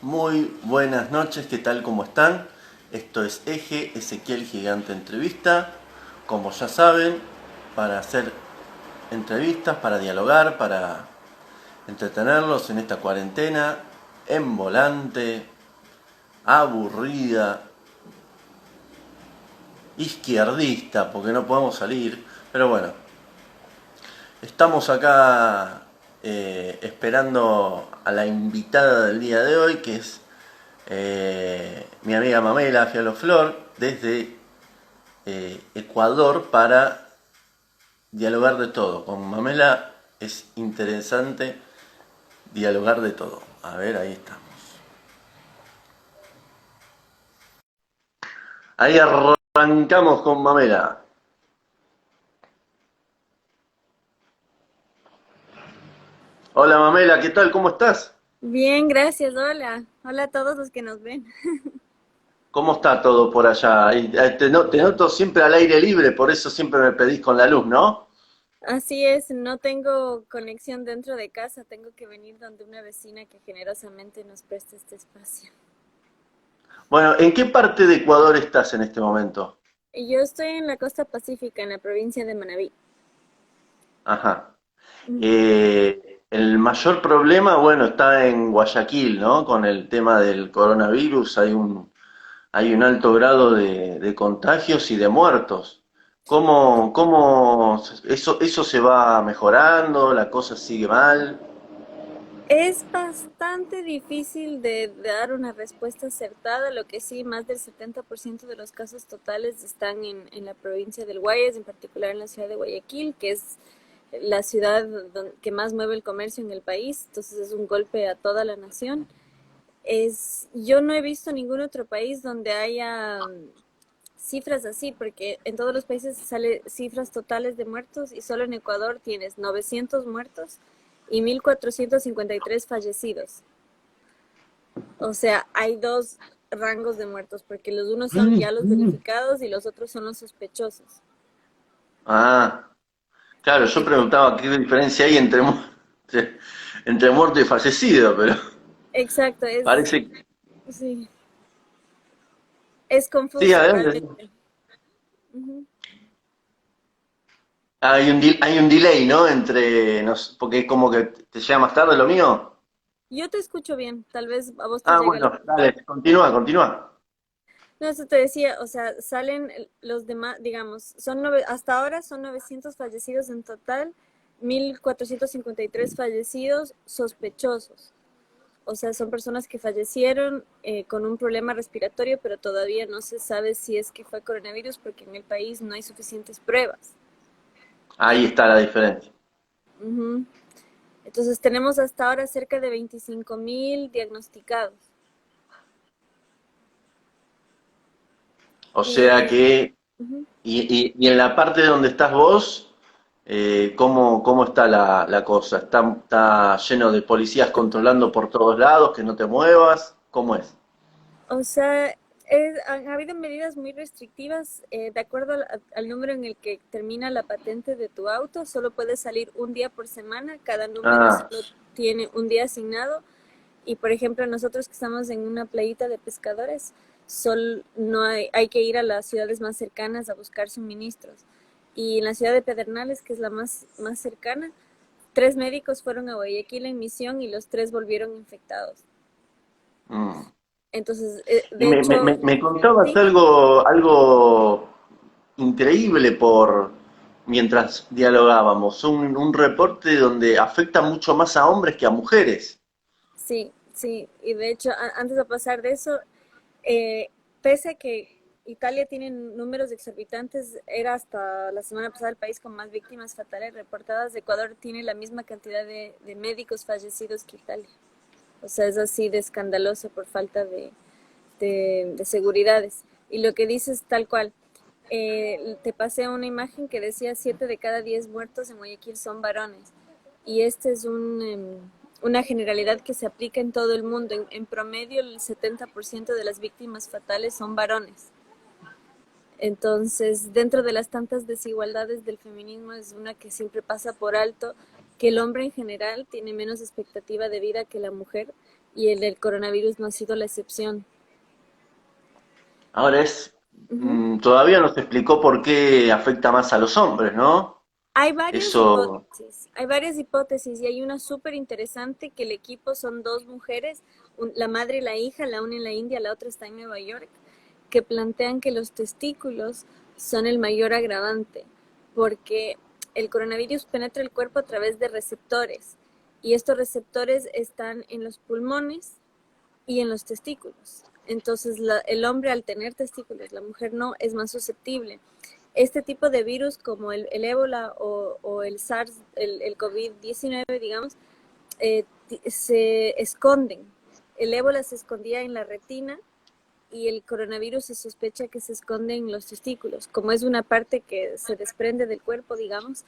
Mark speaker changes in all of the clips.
Speaker 1: Muy buenas noches, ¿qué tal? ¿Cómo están? Esto es Eje Ezequiel Gigante Entrevista. Como ya saben, para hacer entrevistas, para dialogar, para entretenerlos en esta cuarentena envolante, aburrida, izquierdista, porque no podemos salir. Pero bueno, estamos acá esperando a la invitada del día de hoy, que es mi amiga Mamela Fialoflor, desde Ecuador, para dialogar de todo. Con Mamela es interesante dialogar de todo. A ver, ahí estamos. Ahí arrancamos con Mamela. Hola Mamela, ¿qué tal? ¿Cómo estás?
Speaker 2: Bien, gracias. Hola. Hola a todos los que nos ven.
Speaker 1: ¿Cómo está todo por allá? Te noto siempre al aire libre, por eso siempre me pedís con la luz, ¿no?
Speaker 2: Así es, no tengo conexión dentro de casa, tengo que venir donde una vecina que generosamente nos presta este espacio.
Speaker 1: Bueno, ¿en qué parte de Ecuador estás en este momento?
Speaker 2: Y yo estoy en la costa pacífica, en la provincia de Manabí.
Speaker 1: Ajá.
Speaker 2: Ujú.
Speaker 1: El mayor problema, bueno, está en Guayaquil, ¿no? Con el tema del coronavirus, hay un alto grado de contagios y de muertos. ¿Cómo eso se va mejorando? ¿La cosa sigue mal?
Speaker 2: Es bastante difícil de dar una respuesta acertada, lo que sí, más del 70% de los casos totales están en la provincia del Guayas, en particular en la ciudad de Guayaquil, que es la ciudad que más mueve el comercio en el país, entonces es un golpe a toda la nación. Yo no he visto ningún otro país donde haya cifras así, porque en todos los países sale cifras totales de muertos y solo en Ecuador tienes 900 muertos y 1.453 fallecidos. O sea, hay dos rangos de muertos, porque los unos son ya los verificados y los otros son los sospechosos.
Speaker 1: Ah, claro, yo
Speaker 2: Ento-
Speaker 1: preguntaba qué diferencia hay entre muerto y fallecido, pero
Speaker 2: exacto,
Speaker 1: parece que...
Speaker 2: sí, es
Speaker 1: Sí,
Speaker 2: confuso
Speaker 1: adelante.
Speaker 2: realmente. Ujú.
Speaker 1: Hay un delay, ¿no? Porque es como que te llega más tarde lo mío.
Speaker 2: Yo te escucho bien, tal vez a vos te
Speaker 1: Ah,
Speaker 2: llega
Speaker 1: bueno,
Speaker 2: lento.
Speaker 1: dale, continúa.
Speaker 2: No, eso te decía, o sea, salen los demás, digamos, hasta ahora son 900 fallecidos en total, 1.453 fallecidos sospechosos. O sea, son personas que fallecieron con un problema respiratorio, pero todavía no se sabe si es que fue coronavirus porque en el país no hay suficientes pruebas.
Speaker 1: Ahí está la diferencia.
Speaker 2: Ujú. Entonces tenemos hasta ahora cerca de 25.000 diagnosticados.
Speaker 1: O sea
Speaker 2: Y
Speaker 1: que,
Speaker 2: ujú.
Speaker 1: y en la parte donde estás vos, ¿cómo está la cosa? ¿Está lleno de policías controlando por todos lados, que no te muevas? ¿Cómo es?
Speaker 2: O sea, han habido medidas muy restrictivas. De acuerdo al número en el que termina la patente de tu auto, solo puedes salir un día por semana. Cada número
Speaker 1: Ah,
Speaker 2: solo tiene un día asignado. Y por ejemplo, nosotros que estamos en una playita de pescadores, no hay que ir a las ciudades más cercanas a buscar suministros. Y en la ciudad de Pedernales, que es la más cercana, 3 médicos fueron a Guayaquil en misión y los 3 volvieron infectados.
Speaker 1: mm.
Speaker 2: Entonces,
Speaker 1: Y
Speaker 2: de hecho,
Speaker 1: me contabas
Speaker 2: sí.
Speaker 1: algo increíble mientras dialogábamos, un reporte donde afecta mucho más a hombres que a mujeres.
Speaker 2: Sí, sí, y de hecho, antes de pasar de eso, eh, pese a que Italia tiene números exorbitantes, era hasta la semana pasada el país con más víctimas fatales reportadas. Ecuador tiene la misma cantidad de médicos fallecidos que Italia. O sea, es así de escandaloso por falta de seguridades. Y lo que dices tal cual. Te pasé una imagen que decía 7 de cada 10 muertos en Guayaquil son varones. Y este es una generalidad que se aplica en todo el mundo. En promedio, el 70% de las víctimas fatales son varones. Entonces, dentro de las tantas desigualdades del feminismo, es una que siempre pasa por alto, que el hombre en general tiene menos expectativa de vida que la mujer, y el del coronavirus no ha sido la excepción.
Speaker 1: Ahora
Speaker 2: Ujú.
Speaker 1: todavía no se explicó por qué afecta más a los hombres, ¿no? Eso,
Speaker 2: Hay varias hipótesis y hay una súper interesante que el equipo son dos mujeres, la madre y la hija, la una en la India, la otra está en Nueva York, que plantean que los testículos son el mayor agravante, porque el coronavirus penetra el cuerpo a través de receptores y estos receptores están en los pulmones y en los testículos. Entonces el hombre al tener testículos, la mujer no, es más susceptible. Este tipo de virus como el ébola o el SARS, el COVID-19, digamos, se esconden. El ébola se escondía en la retina y el coronavirus se sospecha que se esconde en los testículos. Como es una parte que se desprende del cuerpo, digamos,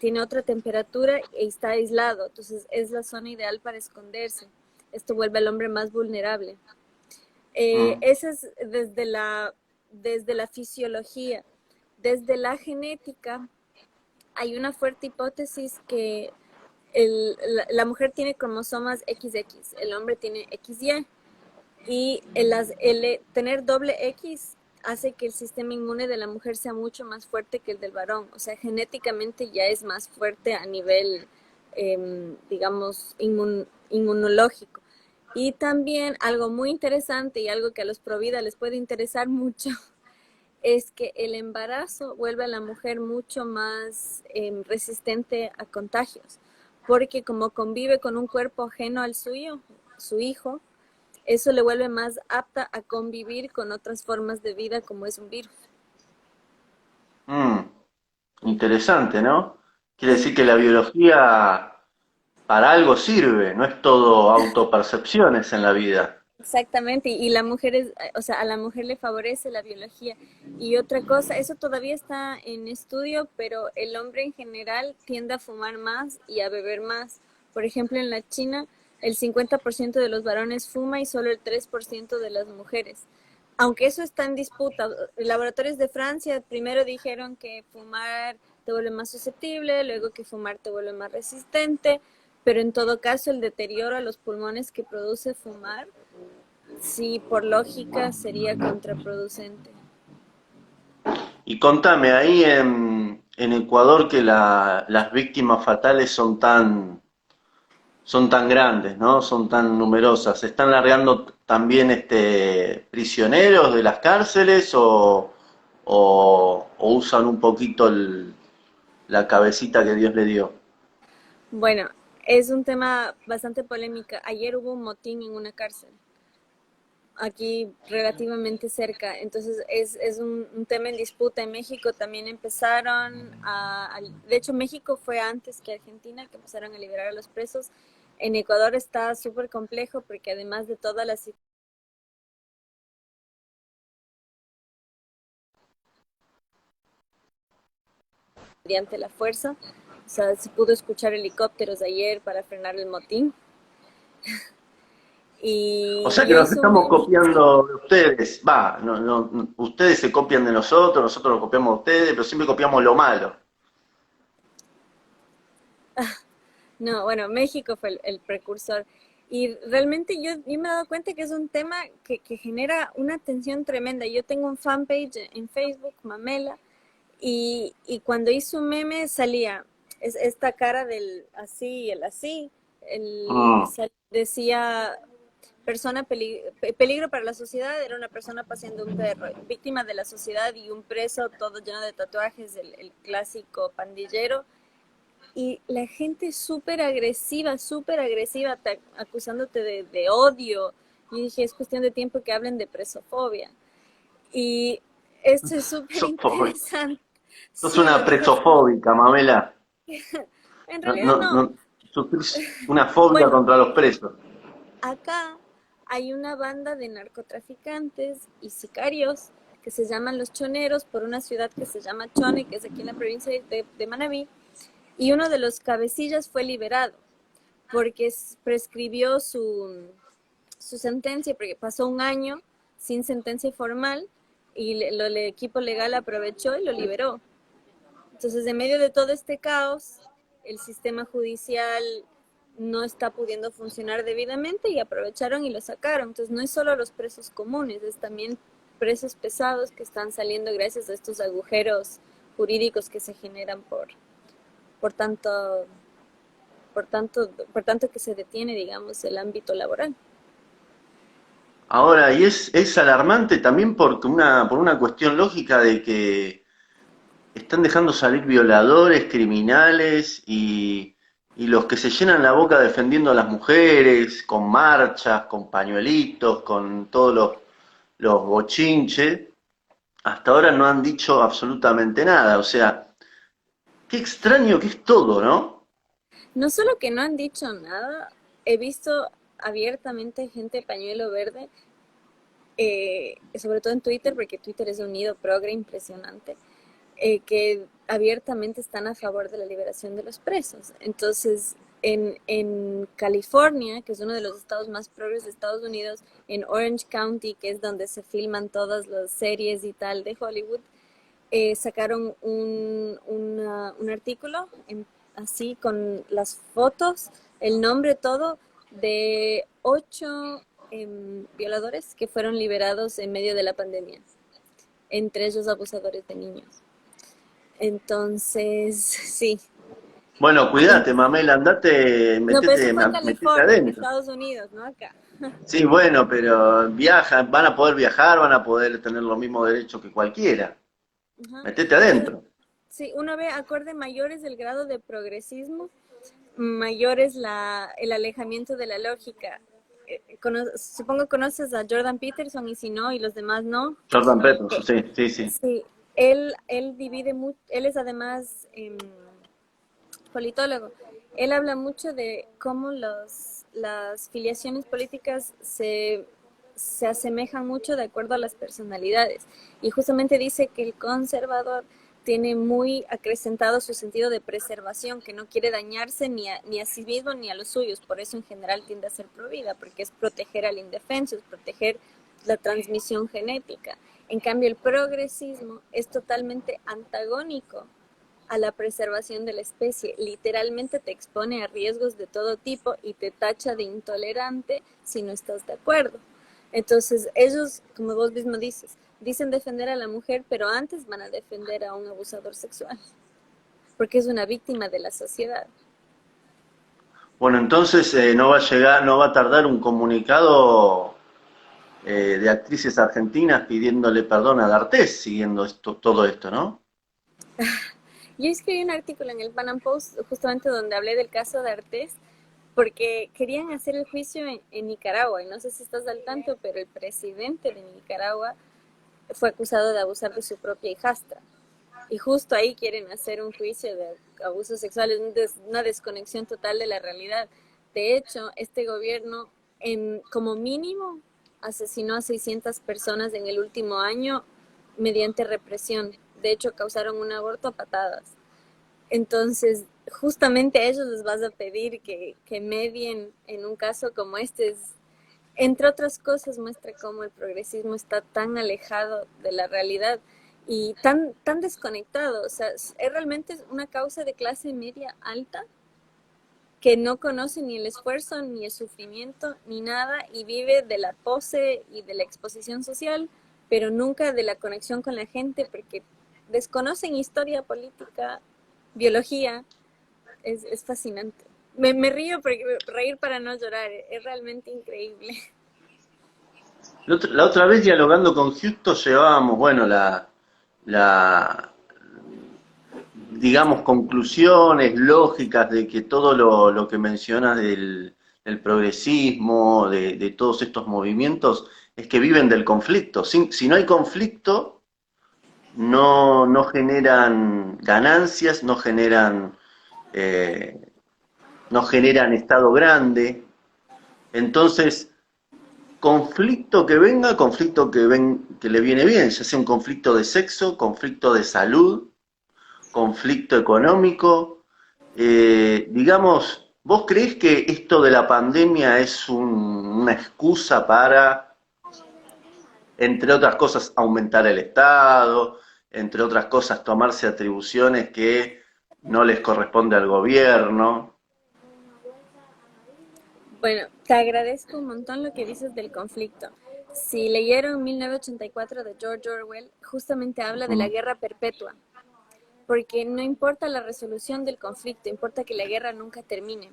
Speaker 2: tiene otra temperatura y está aislado. Entonces es la zona ideal para esconderse. Esto vuelve al hombre más vulnerable.
Speaker 1: mm,
Speaker 2: Esa es desde la fisiología. Desde la genética hay una fuerte hipótesis que la mujer tiene cromosomas XX, el hombre tiene XY y el tener doble X hace que el sistema inmune de la mujer sea mucho más fuerte que el del varón. O sea, genéticamente ya es más fuerte a nivel, digamos, inmunológico. Y también algo muy interesante y algo que a los Provida les puede interesar mucho es que el embarazo vuelve a la mujer mucho más resistente a contagios, porque como convive con un cuerpo ajeno al suyo, su hijo, eso le vuelve más apta a convivir con otras formas de vida como es un virus.
Speaker 1: mm, interesante, ¿no? Quiere decir que la biología para algo sirve, no es todo autopercepciones en la vida.
Speaker 2: Exactamente, y la mujer es, o sea, a la mujer le favorece la biología. Y otra cosa, eso todavía está en estudio, pero el hombre en general tiende a fumar más y a beber más. Por ejemplo, en la China, el 50% de los varones fuma y solo el 3% de las mujeres. Aunque eso está en disputa, laboratorios de Francia primero dijeron que fumar te vuelve más susceptible, luego que fumar te vuelve más resistente, pero en todo caso el deterioro a los pulmones que produce fumar sí, por lógica sería contraproducente.
Speaker 1: Y contame, ahí en Ecuador que las víctimas fatales son tan grandes, ¿no? Son tan numerosas. ¿Se están largando también prisioneros de las cárceles o usan un poquito la cabecita que Dios le dio?
Speaker 2: Bueno, es un tema bastante polémico. Ayer hubo un motín en una cárcel, aquí relativamente cerca, entonces es un tema en disputa. En México también empezaron de hecho México fue antes que Argentina, que empezaron a liberar a los presos. En Ecuador está súper complejo porque además de todas las mediante la fuerza, o sea, se pudo escuchar helicópteros ayer para frenar el motín.
Speaker 1: O sea
Speaker 2: Y
Speaker 1: que
Speaker 2: yo
Speaker 1: nos
Speaker 2: hice un
Speaker 1: estamos
Speaker 2: meme, sí.
Speaker 1: copiando de ustedes. Va, ustedes se copian de nosotros nos copiamos de ustedes, pero siempre copiamos lo malo.
Speaker 2: No, bueno, México fue el precursor. Y realmente yo me he dado cuenta que es un tema que genera una tensión tremenda. Yo tengo un fanpage en Facebook, Mamela, y cuando hice un meme salía esta cara del así y el así.
Speaker 1: Mm.
Speaker 2: Decía peligro para la sociedad, era una persona paseando un perro, víctima de la sociedad y un preso todo lleno de tatuajes, el clásico pandillero, y la gente es súper agresiva, acusándote de odio. Y dije, es cuestión de tiempo que hablen de presofobia. Y esto es súper interesante.
Speaker 1: Sos
Speaker 2: Sí,
Speaker 1: una
Speaker 2: yo dije,
Speaker 1: presofóbica, Mamela.
Speaker 2: en
Speaker 1: No,
Speaker 2: realidad
Speaker 1: no,
Speaker 2: no.
Speaker 1: no, sufrís una fobia
Speaker 2: Bueno,
Speaker 1: contra los presos.
Speaker 2: acá hay una banda de narcotraficantes y sicarios que se llaman los choneros por una ciudad que se llama Chone, que es aquí en la provincia de Manabí, y uno de los cabecillas fue liberado porque prescribió su sentencia, porque pasó un año sin sentencia formal y el equipo legal aprovechó y lo liberó. Entonces, en medio de todo este caos, el sistema judicial no está pudiendo funcionar debidamente y aprovecharon y lo sacaron. Entonces no es solo los presos comunes, es también presos pesados que están saliendo gracias a estos agujeros jurídicos que se generan por tanto, por tanto que se detiene, digamos, el ámbito laboral.
Speaker 1: Ahora, y es alarmante también porque por una cuestión lógica de que están dejando salir violadores, criminales y los que se llenan la boca defendiendo a las mujeres, con marchas, con pañuelitos, con todos los bochinches, hasta ahora no han dicho absolutamente nada. O sea, qué extraño que es todo, ¿no?
Speaker 2: No solo que no han dicho nada, he visto abiertamente gente de pañuelo verde, sobre todo en Twitter, porque Twitter es un nido progre impresionante, que abiertamente están a favor de la liberación de los presos. Entonces, en California, que es uno de los estados más progres de Estados Unidos, en Orange County, que es donde se filman todas las series y tal de Hollywood, sacaron un artículo así con las fotos, el nombre, todo, de 8 violadores que fueron liberados en medio de la pandemia, entre ellos abusadores de niños. Entonces, sí.
Speaker 1: Bueno, cuídate, Mamela, andate,
Speaker 2: No, pero eso fue en
Speaker 1: metete
Speaker 2: California, en
Speaker 1: adentro.
Speaker 2: Estados Unidos, no acá.
Speaker 1: Sí, bueno, pero viajan, van a poder viajar, van a poder tener los mismos derechos que cualquiera.
Speaker 2: Ajá.
Speaker 1: Metete
Speaker 2: Entonces,
Speaker 1: adentro.
Speaker 2: sí, uno ve acorde mayores el grado de progresismo, mayor es el alejamiento de la lógica. Supongo conoces a Jordan Peterson y si no, y los demás no.
Speaker 1: Jordan Peterson, sí, sí, sí.
Speaker 2: Sí, él divide mucho, él es además politólogo. Él habla mucho de cómo las filiaciones políticas se asemejan mucho de acuerdo a las personalidades. Y justamente dice que el conservador tiene muy acrecentado su sentido de preservación, que no quiere dañarse ni a sí mismo ni a los suyos. Por eso en general tiende a ser pro vida, porque es proteger al indefenso, es proteger la transmisión genética. En cambio, el progresismo es totalmente antagónico a la preservación de la especie. Literalmente te expone a riesgos de todo tipo y te tacha de intolerante si no estás de acuerdo. Entonces, ellos, como vos mismo dices, dicen defender a la mujer, pero antes van a defender a un abusador sexual, porque es una víctima de la sociedad.
Speaker 1: Bueno, entonces no va a llegar, no va a tardar un comunicado de actrices argentinas pidiéndole perdón a D'Artés, siguiendo todo esto, ¿no?
Speaker 2: Yo escribí un artículo en el Pan Am Post justamente donde hablé del caso de Artés, porque querían hacer el juicio en Nicaragua, y no sé si estás al tanto, pero el presidente de Nicaragua fue acusado de abusar de su propia hijastra. Y justo ahí quieren hacer un juicio de abusos sexuales, una desconexión total de la realidad. De hecho, este gobierno, como mínimo, asesinó a 600 personas en el último año mediante represión. De hecho, causaron un aborto a patadas. Entonces, justamente a ellos les vas a pedir que medien en un caso como este. Entre otras cosas, muestra cómo el progresismo está tan alejado de la realidad y tan desconectado. O sea, es realmente una causa de clase media alta que no conoce ni el esfuerzo, ni el sufrimiento, ni nada, y vive de la pose y de la exposición social, pero nunca de la conexión con la gente, porque desconocen historia, política, biología. Es fascinante. Me río porque reír para no llorar, es realmente increíble.
Speaker 1: La otra vez dialogando con Justo llevábamos, bueno, la, digamos, conclusiones lógicas de que todo lo que mencionas del progresismo, de todos estos movimientos, es que viven del conflicto. Si no hay conflicto, no generan ganancias, eh, no generan Estado grande. Entonces, conflicto que venga, que le viene bien, ya sea un conflicto de sexo, conflicto de salud, conflicto económico. Digamos, ¿vos creés que esto de la pandemia es una excusa para, entre otras cosas, aumentar el Estado, entre otras cosas, tomarse atribuciones que no les corresponde al gobierno?
Speaker 2: Bueno, te agradezco un montón lo que dices del conflicto. Si leyeron 1984 de George Orwell, justamente habla de la
Speaker 1: Mm.
Speaker 2: guerra perpetua, porque no importa la resolución del conflicto, importa que la guerra nunca termine.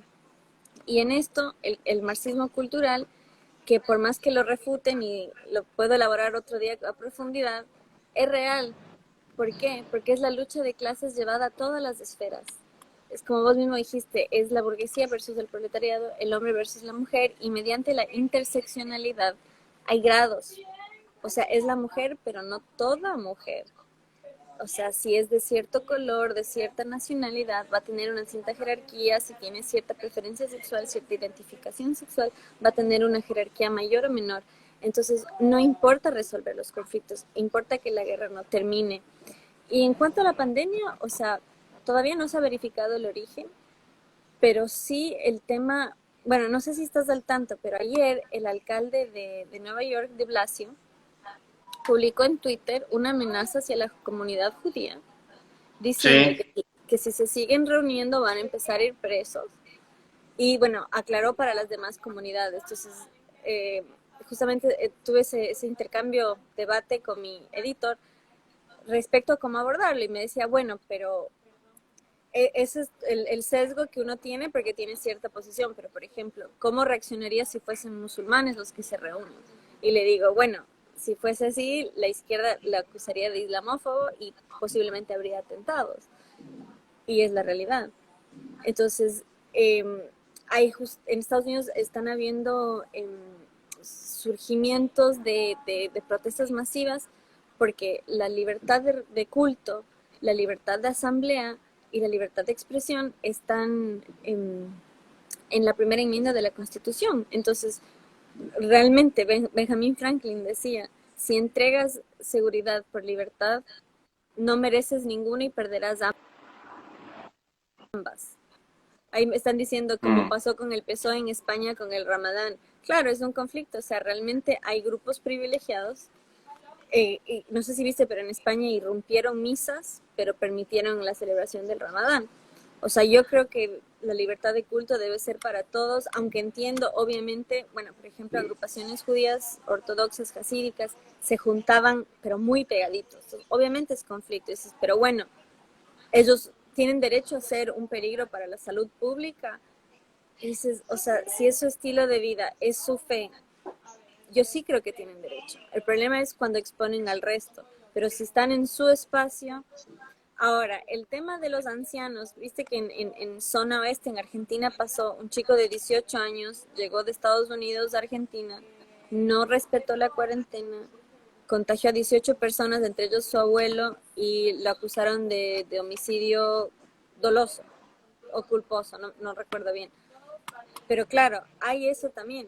Speaker 2: Y en esto, el marxismo cultural, que por más que lo refuten y lo puedo elaborar otro día a profundidad, es real. ¿Por qué? Porque es la lucha de clases llevada a todas las esferas. Es como vos mismo dijiste, es la burguesía versus el proletariado, el hombre versus la mujer, y mediante la interseccionalidad hay grados. O sea, es la mujer, pero no toda mujer. O sea, si es de cierto color, de cierta nacionalidad, va a tener una cierta jerarquía, si tiene cierta preferencia sexual, cierta identificación sexual, va a tener una jerarquía mayor o menor. Entonces, no importa resolver los conflictos, importa que la guerra no termine. Y en cuanto a la pandemia, o sea, todavía no se ha verificado el origen, pero sí el tema, bueno, no sé si estás al tanto, pero ayer el alcalde de Nueva York, de Blasio, publicó en Twitter una amenaza hacia la comunidad judía, diciendo
Speaker 1: Sí,
Speaker 2: que si se siguen reuniendo van a empezar a ir presos. Y bueno, aclaró para las demás comunidades. Entonces, eh, justamente tuve ese intercambio, debate con mi editor respecto a cómo abordarlo y me decía, bueno, pero ese es el sesgo que uno tiene porque tiene cierta posición, pero por ejemplo, ¿cómo reaccionaría si fuesen musulmanes los que se reúnen? Y le digo, bueno, si fuese así, la izquierda la acusaría de islamófobo y posiblemente habría atentados. Y es la realidad. Entonces, eh, en Estados Unidos están habiendo surgimientos de protestas masivas porque la libertad de culto, la libertad de asamblea y la libertad de expresión están en la primera enmienda de la Constitución. Entonces, realmente Benjamin Franklin decía, si entregas seguridad por libertad, no mereces ninguna y perderás ambas. Ahí me están diciendo como
Speaker 1: mm,
Speaker 2: pasó con el PSOE en España con el Ramadán. Claro, es un conflicto, o sea, realmente hay grupos privilegiados. Y no sé si viste, pero en España irrumpieron misas, pero permitieron la celebración del Ramadán. O sea, yo creo que la libertad de culto debe ser para todos, aunque entiendo, obviamente, bueno, por ejemplo, agrupaciones judías, ortodoxas, jasídicas, se juntaban, pero muy pegaditos. Obviamente es conflicto, pero bueno, ellos tienen derecho a ser un peligro para la salud pública. Y dices, o sea, si es su estilo de vida, es su fe, yo sí creo que tienen derecho. El problema es cuando exponen al resto, pero si están en su espacio. Ahora, el tema de los ancianos, viste que en zona oeste, en Argentina, pasó un chico de 18 años, llegó de Estados Unidos a Argentina, no respetó la cuarentena, contagió a 18 personas, entre ellos su abuelo, y lo acusaron de homicidio doloso o culposo, no recuerdo bien. Pero claro, hay eso también.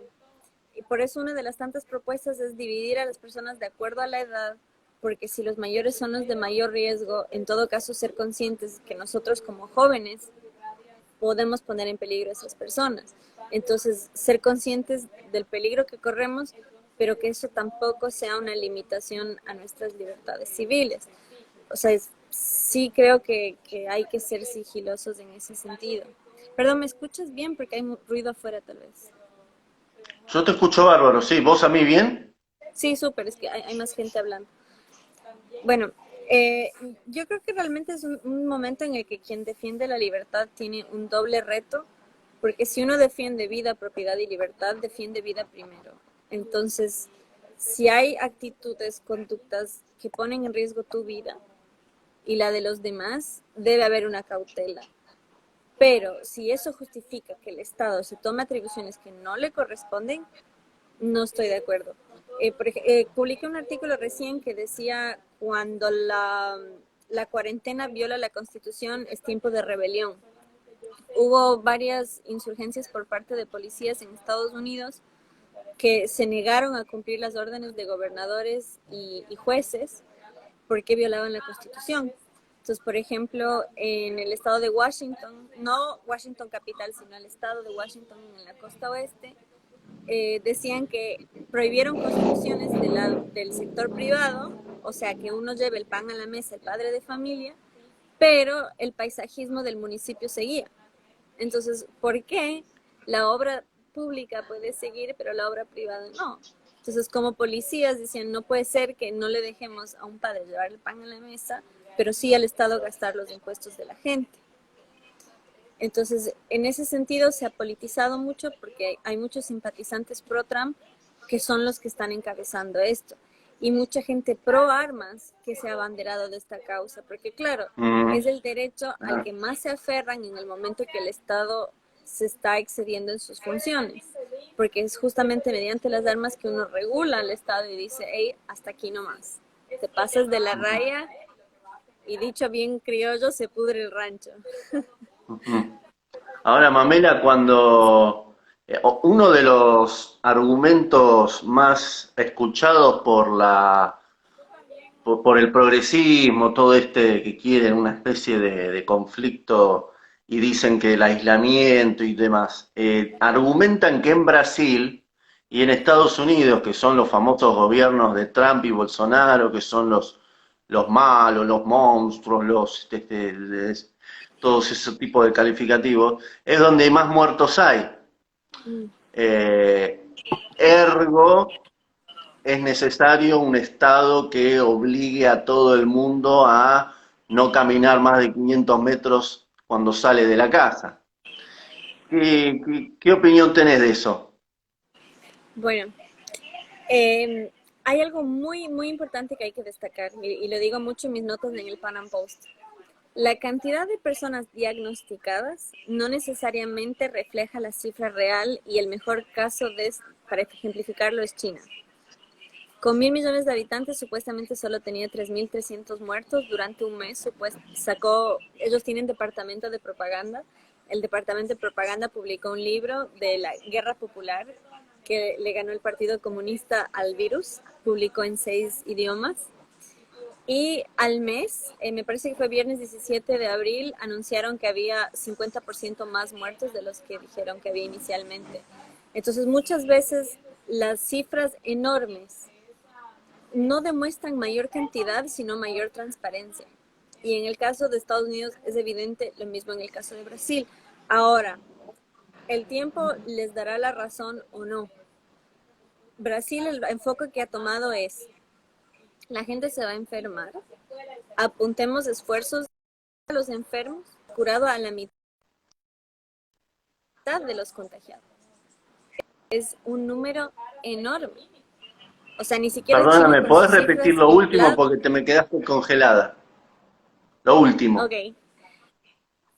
Speaker 2: Y por eso una de las tantas propuestas es dividir a las personas de acuerdo a la edad, porque si los mayores son los de mayor riesgo, en todo caso ser conscientes que nosotros como jóvenes podemos poner en peligro a esas personas. Entonces, ser conscientes del peligro que corremos, pero que eso tampoco sea una limitación a nuestras libertades civiles. O sea, sí creo que hay que ser sigilosos en ese sentido. Perdón, ¿me escuchas bien? Porque hay ruido afuera tal vez.
Speaker 1: yo te escucho bárbaro, sí, ¿vos a mí bien?
Speaker 2: Sí, súper, es que hay más gente hablando. Bueno, yo creo que realmente es un momento en el que quien defiende la libertad tiene un doble reto, porque si uno defiende vida, propiedad y libertad, defiende vida primero. Entonces, si hay actitudes, conductas que ponen en riesgo tu vida y la de los demás, debe haber una cautela. Pero si eso justifica que el Estado se tome atribuciones que no le corresponden, no estoy de acuerdo. Publiqué un artículo recién que decía cuando la cuarentena viola la Constitución es tiempo de rebelión. Hubo varias insurgencias por parte de policías en Estados Unidos que se negaron a cumplir las órdenes de gobernadores y jueces porque violaban la Constitución. Entonces, por ejemplo, en el estado de Washington, no Washington capital, sino el estado de Washington en la costa oeste, decían que prohibieron construcciones del sector privado, o sea, que uno lleve el pan a la mesa, el padre de familia, pero el paisajismo del municipio seguía. Entonces, ¿por qué la obra pública puede seguir, pero la obra privada no. Entonces, como policías decían, no puede ser que no le dejemos a un padre llevar el pan a la mesa, pero sí al Estado gastar los impuestos de la gente. Entonces, en ese sentido se ha politizado mucho porque hay muchos simpatizantes pro-Trump que son los que están encabezando esto. Y mucha gente pro-armas que se ha abanderado de esta causa, porque claro, es el derecho al que más se aferran en el momento que el Estado se está excediendo en sus funciones, porque es justamente mediante las armas que uno regula al Estado y dice, hey, hasta aquí nomás, te pasas de la raya y dicho bien criollo, se pudre el rancho.
Speaker 1: Ahora, Mamela, cuando uno de los argumentos más escuchados por el progresismo, todo este que quieren una especie de conflicto y dicen que el aislamiento y demás, argumentan que en Brasil y en Estados Unidos, que son los famosos gobiernos de Trump y Bolsonaro, que son los malos, los monstruos, todos esos tipos de calificativos, es donde más muertos hay. Eh, Ergo, es necesario un Estado que obligue a todo el mundo a no caminar más de 500 metros cuando sale de la casa. ¿Qué opinión tenés de eso?
Speaker 2: Bueno, hay algo muy, muy importante que hay que destacar, y lo digo mucho en mis notas en el Pan Am Post. La cantidad de personas diagnosticadas no necesariamente refleja la cifra real y el mejor caso para ejemplificarlo es China. Con 1.000 millones de habitantes, supuestamente solo tenía 3.300 muertos durante un mes. Ellos tienen departamento de propaganda. El departamento de propaganda publicó un libro de la Guerra Popular que le ganó el Partido Comunista al virus. Publicó en 6 idiomas. Y al mes, me parece que fue viernes 17 de abril, anunciaron que había 50% más muertos de los que dijeron que había inicialmente. Entonces, muchas veces las cifras enormes no demuestran mayor cantidad, sino mayor transparencia. Y en el caso de Estados Unidos es evidente lo mismo en el caso de Brasil. Ahora, el tiempo les dará la razón o no. Brasil, el enfoque que ha tomado es, la gente se va a enfermar, apuntemos esfuerzos a los enfermos, curado a la mitad de los contagiados. Es un número enorme. O sea, ni siquiera Chile
Speaker 1: Perdóname,
Speaker 2: con sus
Speaker 1: ¿podés repetir
Speaker 2: cifras
Speaker 1: lo último
Speaker 2: infladas.
Speaker 1: porque te me quedaste congelada? Lo último.
Speaker 2: Ok,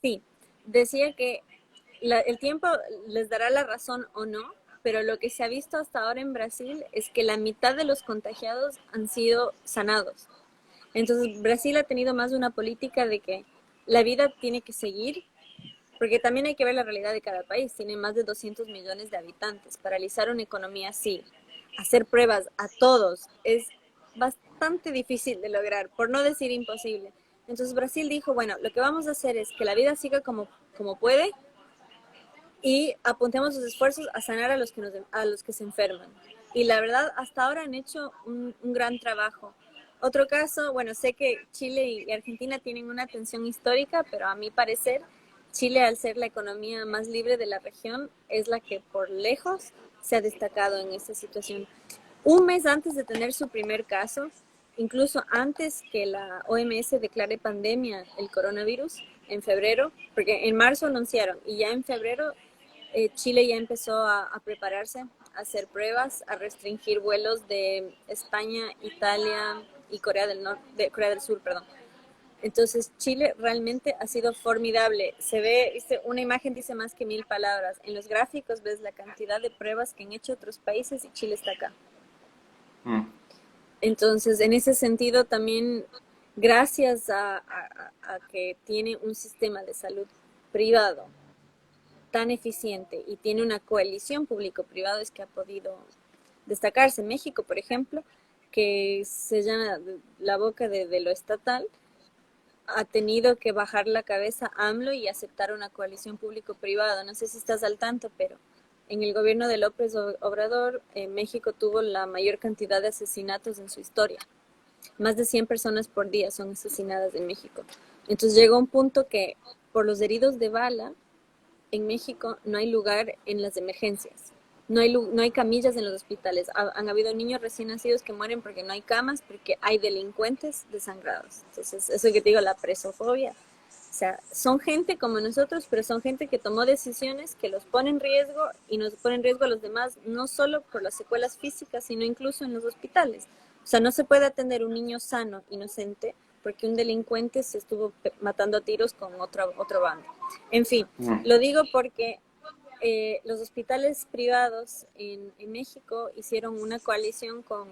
Speaker 2: sí. Decía que el tiempo les dará la razón o no, pero lo que se ha visto hasta ahora en Brasil es que la mitad de los contagiados han sido sanados. Entonces, Brasil ha tenido más una política de que la vida tiene que seguir, porque también hay que ver la realidad de cada país. Tiene más de 200 millones de habitantes. Paralizar una economía así, hacer pruebas a todos, es bastante difícil de lograr, por no decir imposible. Entonces Brasil dijo, bueno, lo que vamos a hacer es que la vida siga como puede y apuntemos los esfuerzos a sanar a los que se enferman. Y la verdad, hasta ahora han hecho un gran trabajo. Otro caso, bueno, sé que Chile y Argentina tienen una tensión histórica, pero a mi parecer, Chile, al ser la economía más libre de la región, es la que por lejos se ha destacado en esta situación. Un mes antes de tener su primer caso, incluso antes que la OMS declare pandemia el coronavirus, en febrero, porque en marzo anunciaron y ya en febrero Chile ya empezó a prepararse, a hacer pruebas, a restringir vuelos de España, Italia y Corea del Sur, perdón. Entonces Chile realmente ha sido formidable. Se ve, una imagen dice más que 1.000 palabras. En los gráficos ves la cantidad de pruebas que han hecho otros países y Chile está acá. Entonces, en ese sentido también, gracias a que tiene un sistema de salud privado tan eficiente y tiene una coalición público-privado, es que ha podido destacarse. México, por ejemplo, que se llama la boca de lo estatal, ha tenido que bajar la cabeza AMLO y aceptar una coalición público-privada. No sé si estás al tanto, pero en el gobierno de López Obrador, México tuvo la mayor cantidad de asesinatos en su historia. Más de 100 personas por día son asesinadas en México. Entonces llegó un punto que por los heridos de bala, en México no hay lugar en las emergencias. No hay camillas en los hospitales. Han habido niños recién nacidos que mueren porque no hay camas, porque hay delincuentes desangrados. Entonces, eso que te digo, la presofobia. O sea, son gente como nosotros, pero son gente que tomó decisiones que los pone en riesgo y nos pone en riesgo a los demás, no solo por las secuelas físicas, sino incluso en los hospitales. O sea, no se puede atender un niño sano, inocente, porque un delincuente se estuvo matando a tiros con otro bando. En fin,
Speaker 1: Mm.
Speaker 2: lo digo porque los hospitales privados en México hicieron una coalición con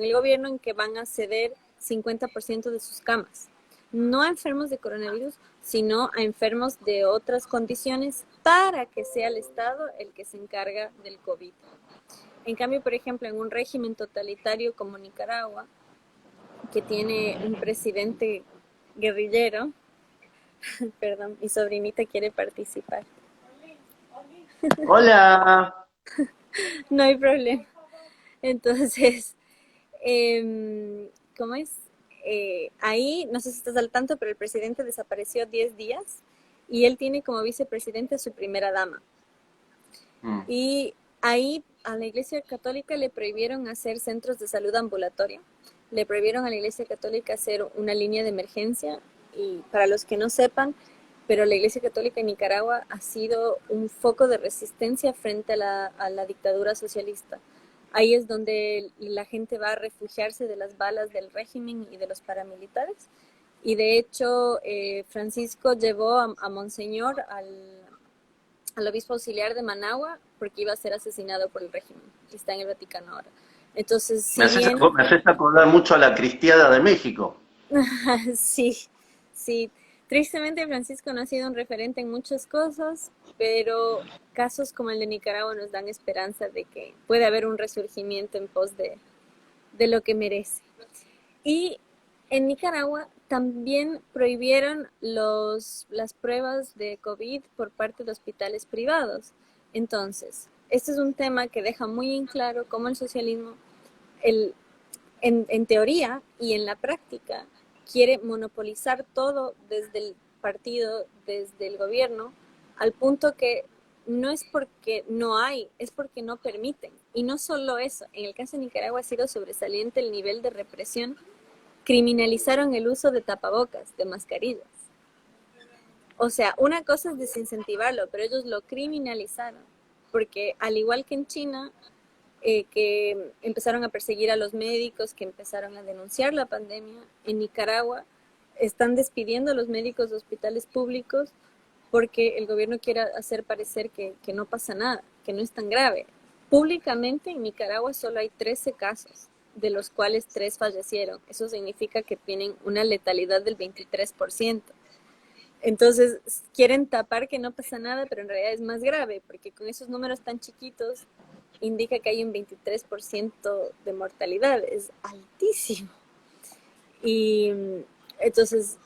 Speaker 2: el gobierno en que van a ceder 50% de sus camas. No a enfermos de coronavirus, sino a enfermos de otras condiciones para que sea el Estado el que se encarga del COVID. En cambio, por ejemplo, en un régimen totalitario como Nicaragua, que tiene un presidente guerrillero, perdón, mi sobrinita quiere participar.
Speaker 1: Hola.
Speaker 2: No hay problema. Entonces, ¿cómo es? Ahí, no sé si estás al tanto, pero el presidente desapareció 10 días y él tiene como vicepresidente a su primera dama.
Speaker 1: Mm.
Speaker 2: Y ahí a la Iglesia Católica le prohibieron hacer centros de salud ambulatoria, le prohibieron a la Iglesia Católica hacer una línea de emergencia y para los que no sepan, pero la Iglesia Católica en Nicaragua ha sido un foco de resistencia frente a la dictadura socialista. Ahí es donde la gente va a refugiarse de las balas del régimen y de los paramilitares. Y de hecho, Francisco llevó a Monseñor al obispo auxiliar de Managua porque iba a ser asesinado por el régimen. Y está en el Vaticano ahora. Entonces, si bien
Speaker 1: Me haces acordar mucho a la Cristiada de México.
Speaker 2: sí, sí. Tristemente Francisco no ha sido un referente en muchas cosas, pero casos como el de Nicaragua nos dan esperanza de que puede haber un resurgimiento en pos de lo que merece. Y en Nicaragua también prohibieron las pruebas de COVID por parte de hospitales privados. Entonces, este es un tema que deja muy en claro cómo el socialismo, el, en teoría y en la práctica, quiere monopolizar todo desde el partido, desde el gobierno, al punto que no es porque no hay, es porque no permiten. Y no solo eso, en el caso de Nicaragua ha sido sobresaliente el nivel de represión. Criminalizaron el uso de tapabocas, de mascarillas. O sea, una cosa es desincentivarlo, pero ellos lo criminalizaron. Porque al igual que en China, que empezaron a perseguir a los médicos, que empezaron a denunciar la pandemia, en Nicaragua están despidiendo a los médicos de hospitales públicos porque el gobierno quiere hacer parecer que no pasa nada, que no es tan grave. Públicamente en Nicaragua solo hay 13 casos, de los cuales 3 fallecieron. Eso significa que tienen una letalidad del 23%. Entonces quieren tapar que no pasa nada, pero en realidad es más grave, porque con esos números tan chiquitos indica que hay un 23% de mortalidad, es altísimo. Y entonces,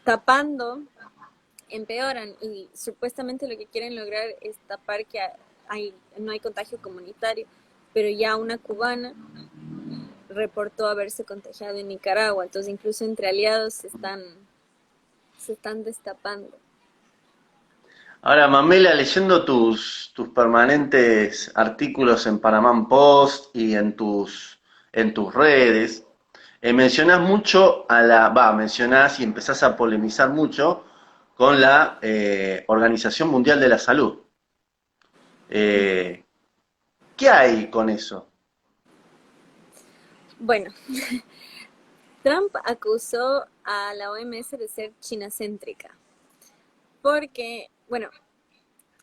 Speaker 2: tapando, empeoran y supuestamente lo que quieren lograr es tapar que no hay contagio comunitario, pero ya una cubana reportó haberse contagiado en Nicaragua, entonces incluso entre aliados se están destapando.
Speaker 1: Ahora, Mamela, leyendo tus permanentes artículos en Panamá Post y en tus redes, mencionás mucho mencionás y empezás a polemizar mucho con la Organización Mundial de la Salud. Eh, ¿Qué hay con eso?
Speaker 2: Bueno, Trump acusó a la OMS de ser chinacéntrica, porque, bueno,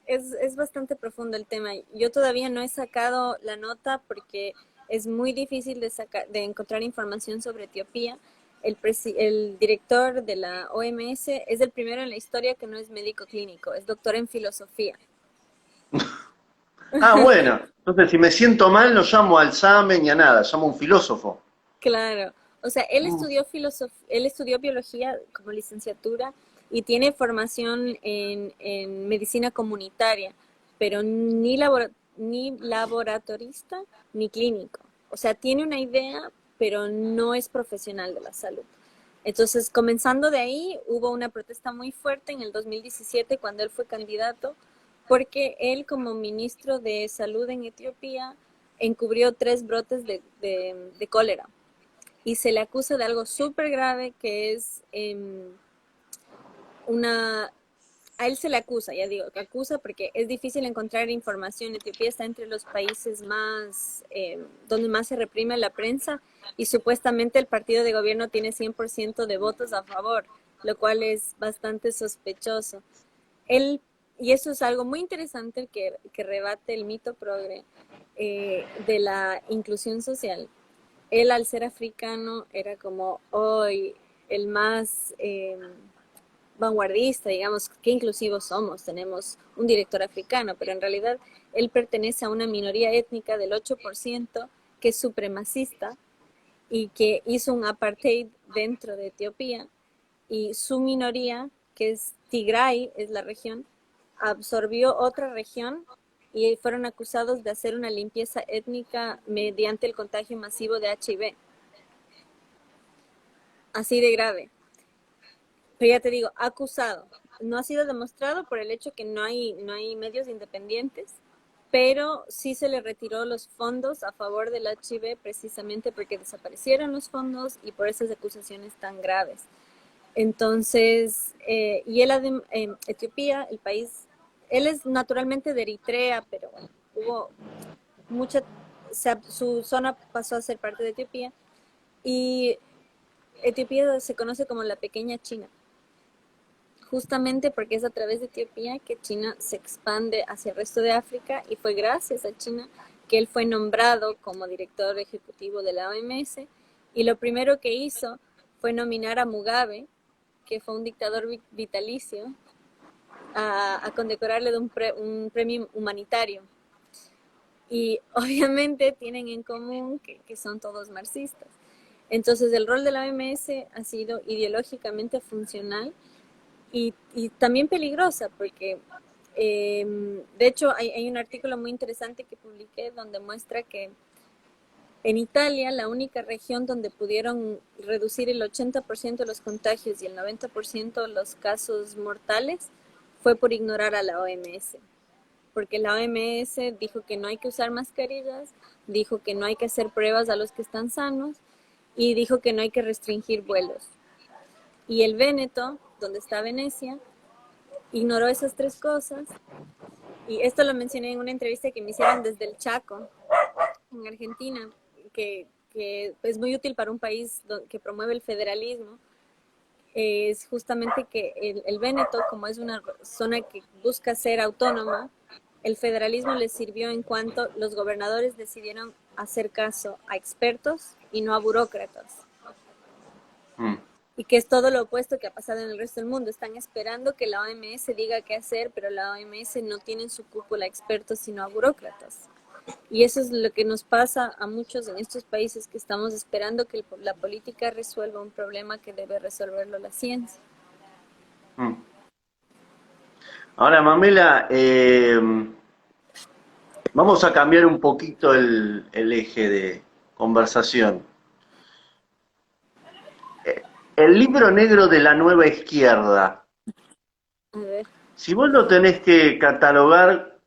Speaker 2: es bastante profundo el tema. Yo todavía no he sacado la nota porque es muy difícil de encontrar información sobre Etiopía. El director de la OMS es el primero en la historia que no es médico clínico, es doctor en filosofía.
Speaker 1: Ah, bueno, entonces si me siento mal no llamo al examen ni a nada, llamo a un filósofo.
Speaker 2: Claro, o sea, él
Speaker 1: Mm.
Speaker 2: estudió él estudió biología como licenciatura y tiene formación en medicina comunitaria, pero ni laboratorista ni clínico. O sea, tiene una idea, pero no es profesional de la salud. Entonces, comenzando de ahí, hubo una protesta muy fuerte en el 2017 cuando él fue candidato, porque él como ministro de salud en Etiopía encubrió 3 brotes de cólera y se le acusa de algo súper grave que es una... A él se le acusa, ya digo, que acusa porque es difícil encontrar información. Etiopía está entre los países más, donde más se reprime la prensa y supuestamente el partido de gobierno tiene 100% de votos a favor, lo cual es bastante sospechoso. Él, y eso es algo muy interesante que rebate el mito progre de la inclusión social. Él al ser africano era como hoy el más vanguardista, digamos, qué inclusivos somos, tenemos un director africano, pero en realidad él pertenece a una minoría étnica del 8% que es supremacista y que hizo un apartheid dentro de Etiopía y su minoría, que es Tigray, es la región, absorbió otra región y fueron acusados de hacer una limpieza étnica mediante el contagio masivo de HIV. Así de grave. Pero ya te digo, acusado. No ha sido demostrado por el hecho que no hay medios independientes, pero sí se le retiró los fondos a favor del HIV precisamente porque desaparecieron los fondos y por esas acusaciones tan graves. Entonces, y él, Etiopía, el país, él es naturalmente de Eritrea, pero bueno, hubo mucha, su zona pasó a ser parte de Etiopía y Etiopía se conoce como la pequeña China, justamente porque es a través de Etiopía que China se expande hacia el resto de África y fue gracias a China que él fue nombrado como director ejecutivo de la OMS y lo primero que hizo fue nominar a Mugabe, que fue un dictador vitalicio, a condecorarle de un premio humanitario. Y obviamente tienen en común que son todos marxistas. Entonces el rol de la OMS ha sido ideológicamente funcional y también peligrosa, porque de hecho hay un artículo muy interesante que publiqué donde muestra que en Italia la única región donde pudieron reducir el 80% de los contagios y el 90% de los casos mortales fue por ignorar a la OMS, porque la OMS dijo que no hay que usar mascarillas, dijo que no hay que hacer pruebas a los que están sanos y dijo que no hay que restringir vuelos. Y el Véneto, donde está Venecia, ignoró esas 3 cosas. Y esto lo mencioné en una entrevista que me hicieron desde el Chaco, en Argentina, que es muy útil para un país que promueve el federalismo. Es justamente que el Véneto, como es una zona que busca ser autónoma, el federalismo les sirvió en cuanto los gobernadores decidieron hacer caso a expertos y no a burócratas. Mm. Y que es todo lo opuesto que ha pasado en el resto del mundo. Están esperando que la OMS diga qué hacer, pero la OMS no tiene en su cúpula expertos, sino a burócratas. Y eso es lo que nos pasa a muchos en estos países, que estamos esperando que la política resuelva un problema que debe resolverlo la ciencia.
Speaker 1: Ahora, Mamela, vamos a cambiar un poquito el eje de conversación. El libro negro de la nueva izquierda.
Speaker 2: A ver.
Speaker 1: Si vos lo tenés que catalogar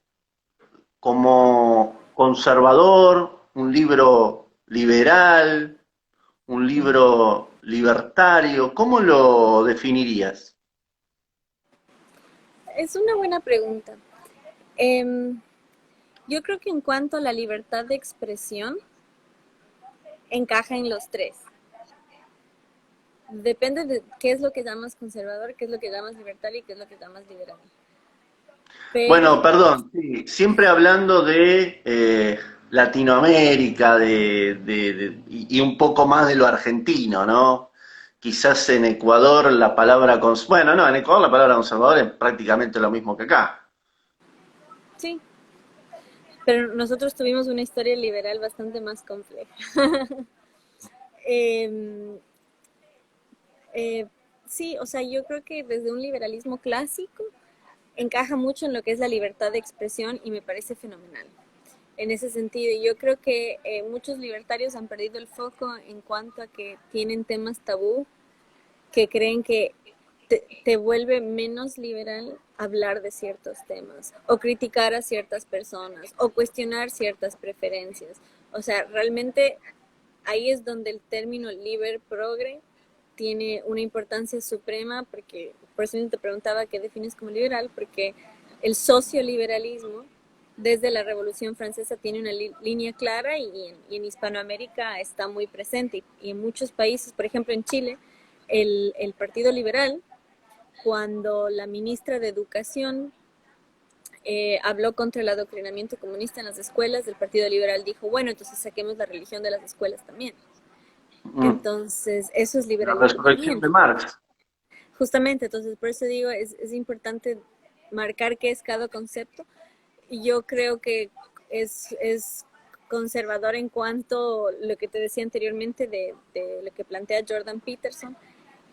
Speaker 1: como conservador, un libro liberal, un libro libertario, ¿cómo lo definirías?
Speaker 2: Es una buena pregunta. Yo creo que en cuanto a la libertad de expresión, encaja en los 3. Depende de qué es lo que llamas conservador, qué es lo que llamas libertario y qué es lo que llamas liberal. Pero...
Speaker 1: Bueno, perdón, sí, siempre hablando de Latinoamérica y un poco más de lo argentino, ¿no? Quizás en Ecuador la palabra... Bueno, no, en Ecuador la palabra conservador es prácticamente lo mismo que acá.
Speaker 2: Sí, pero nosotros tuvimos una historia liberal bastante más compleja. Sí, o sea, yo creo que desde un liberalismo clásico encaja mucho en lo que es la libertad de expresión y me parece fenomenal. En ese sentido, yo creo que muchos libertarios han perdido el foco en cuanto a que tienen temas tabú, que creen que te vuelve menos liberal hablar de ciertos temas, o criticar a ciertas personas, o cuestionar ciertas preferencias. O sea, realmente ahí es donde el término liber progre tiene una importancia suprema, porque por eso te preguntaba qué defines como liberal, porque el socioliberalismo desde la Revolución Francesa tiene una línea clara y en Hispanoamérica está muy presente y en muchos países, por ejemplo en Chile, el Partido Liberal, cuando la ministra de Educación habló contra el adoctrinamiento comunista en las escuelas, el Partido Liberal dijo, bueno, entonces saquemos la religión de las escuelas también.
Speaker 1: Mm.
Speaker 2: Entonces, eso es
Speaker 1: La
Speaker 2: liberalismo
Speaker 1: resurrección
Speaker 2: también.
Speaker 1: de Marx.
Speaker 2: Justamente, entonces, por eso digo, es importante marcar qué es cada concepto. Y yo creo que es conservador en cuanto a lo que te decía anteriormente de lo que plantea Jordan Peterson,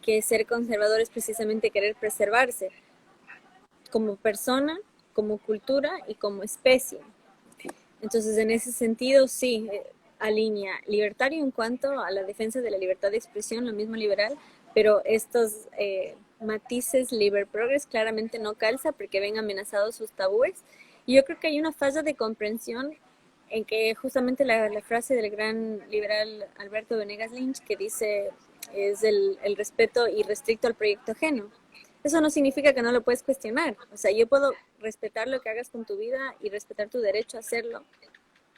Speaker 2: que ser conservador es precisamente querer preservarse como persona, como cultura y como especie. Entonces, en ese sentido, sí, alinea libertario en cuanto a la defensa de la libertad de expresión, lo mismo liberal, pero estos matices liber progress claramente no calza porque ven amenazados sus tabúes. Y yo creo que hay una falla de comprensión en que justamente la frase del gran liberal Alberto Venegas Lynch que dice es el respeto irrestricto al proyecto ajeno. Eso no significa que no lo puedes cuestionar. O sea, yo puedo respetar lo que hagas con tu vida y respetar tu derecho a hacerlo,